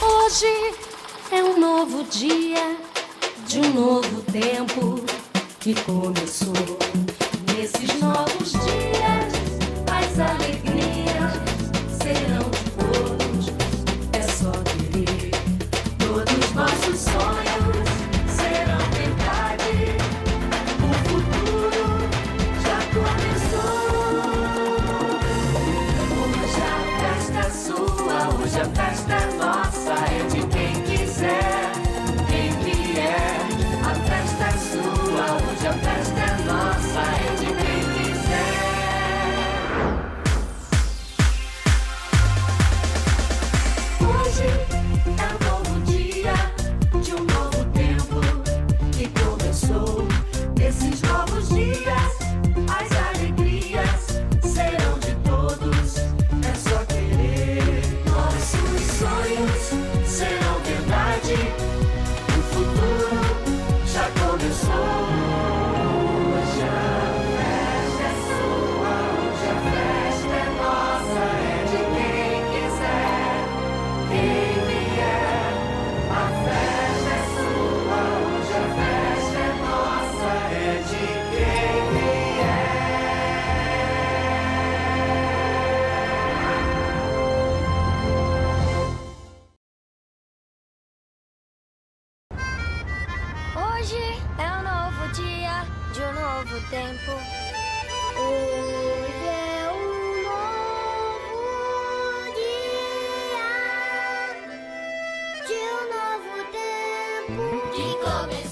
Hoje é um novo dia de um novo tempo que começou. Nesses novos dias, as alegrias Hoje é um novo dia de um novo tempo que começou. Nesses novos dias, as alegrias serão de todos. É só querer. Nossos sonhos serão verdade. O futuro já começou. Hoje a festa é sua, hoje a festa é nossa, é de quem quiser, quem vier. A festa é sua, hoje a festa é nossa, é de quem vier. Hoje é um novo dia de um novo tempo. Hoje é um novo dia de um novo tempo que começou.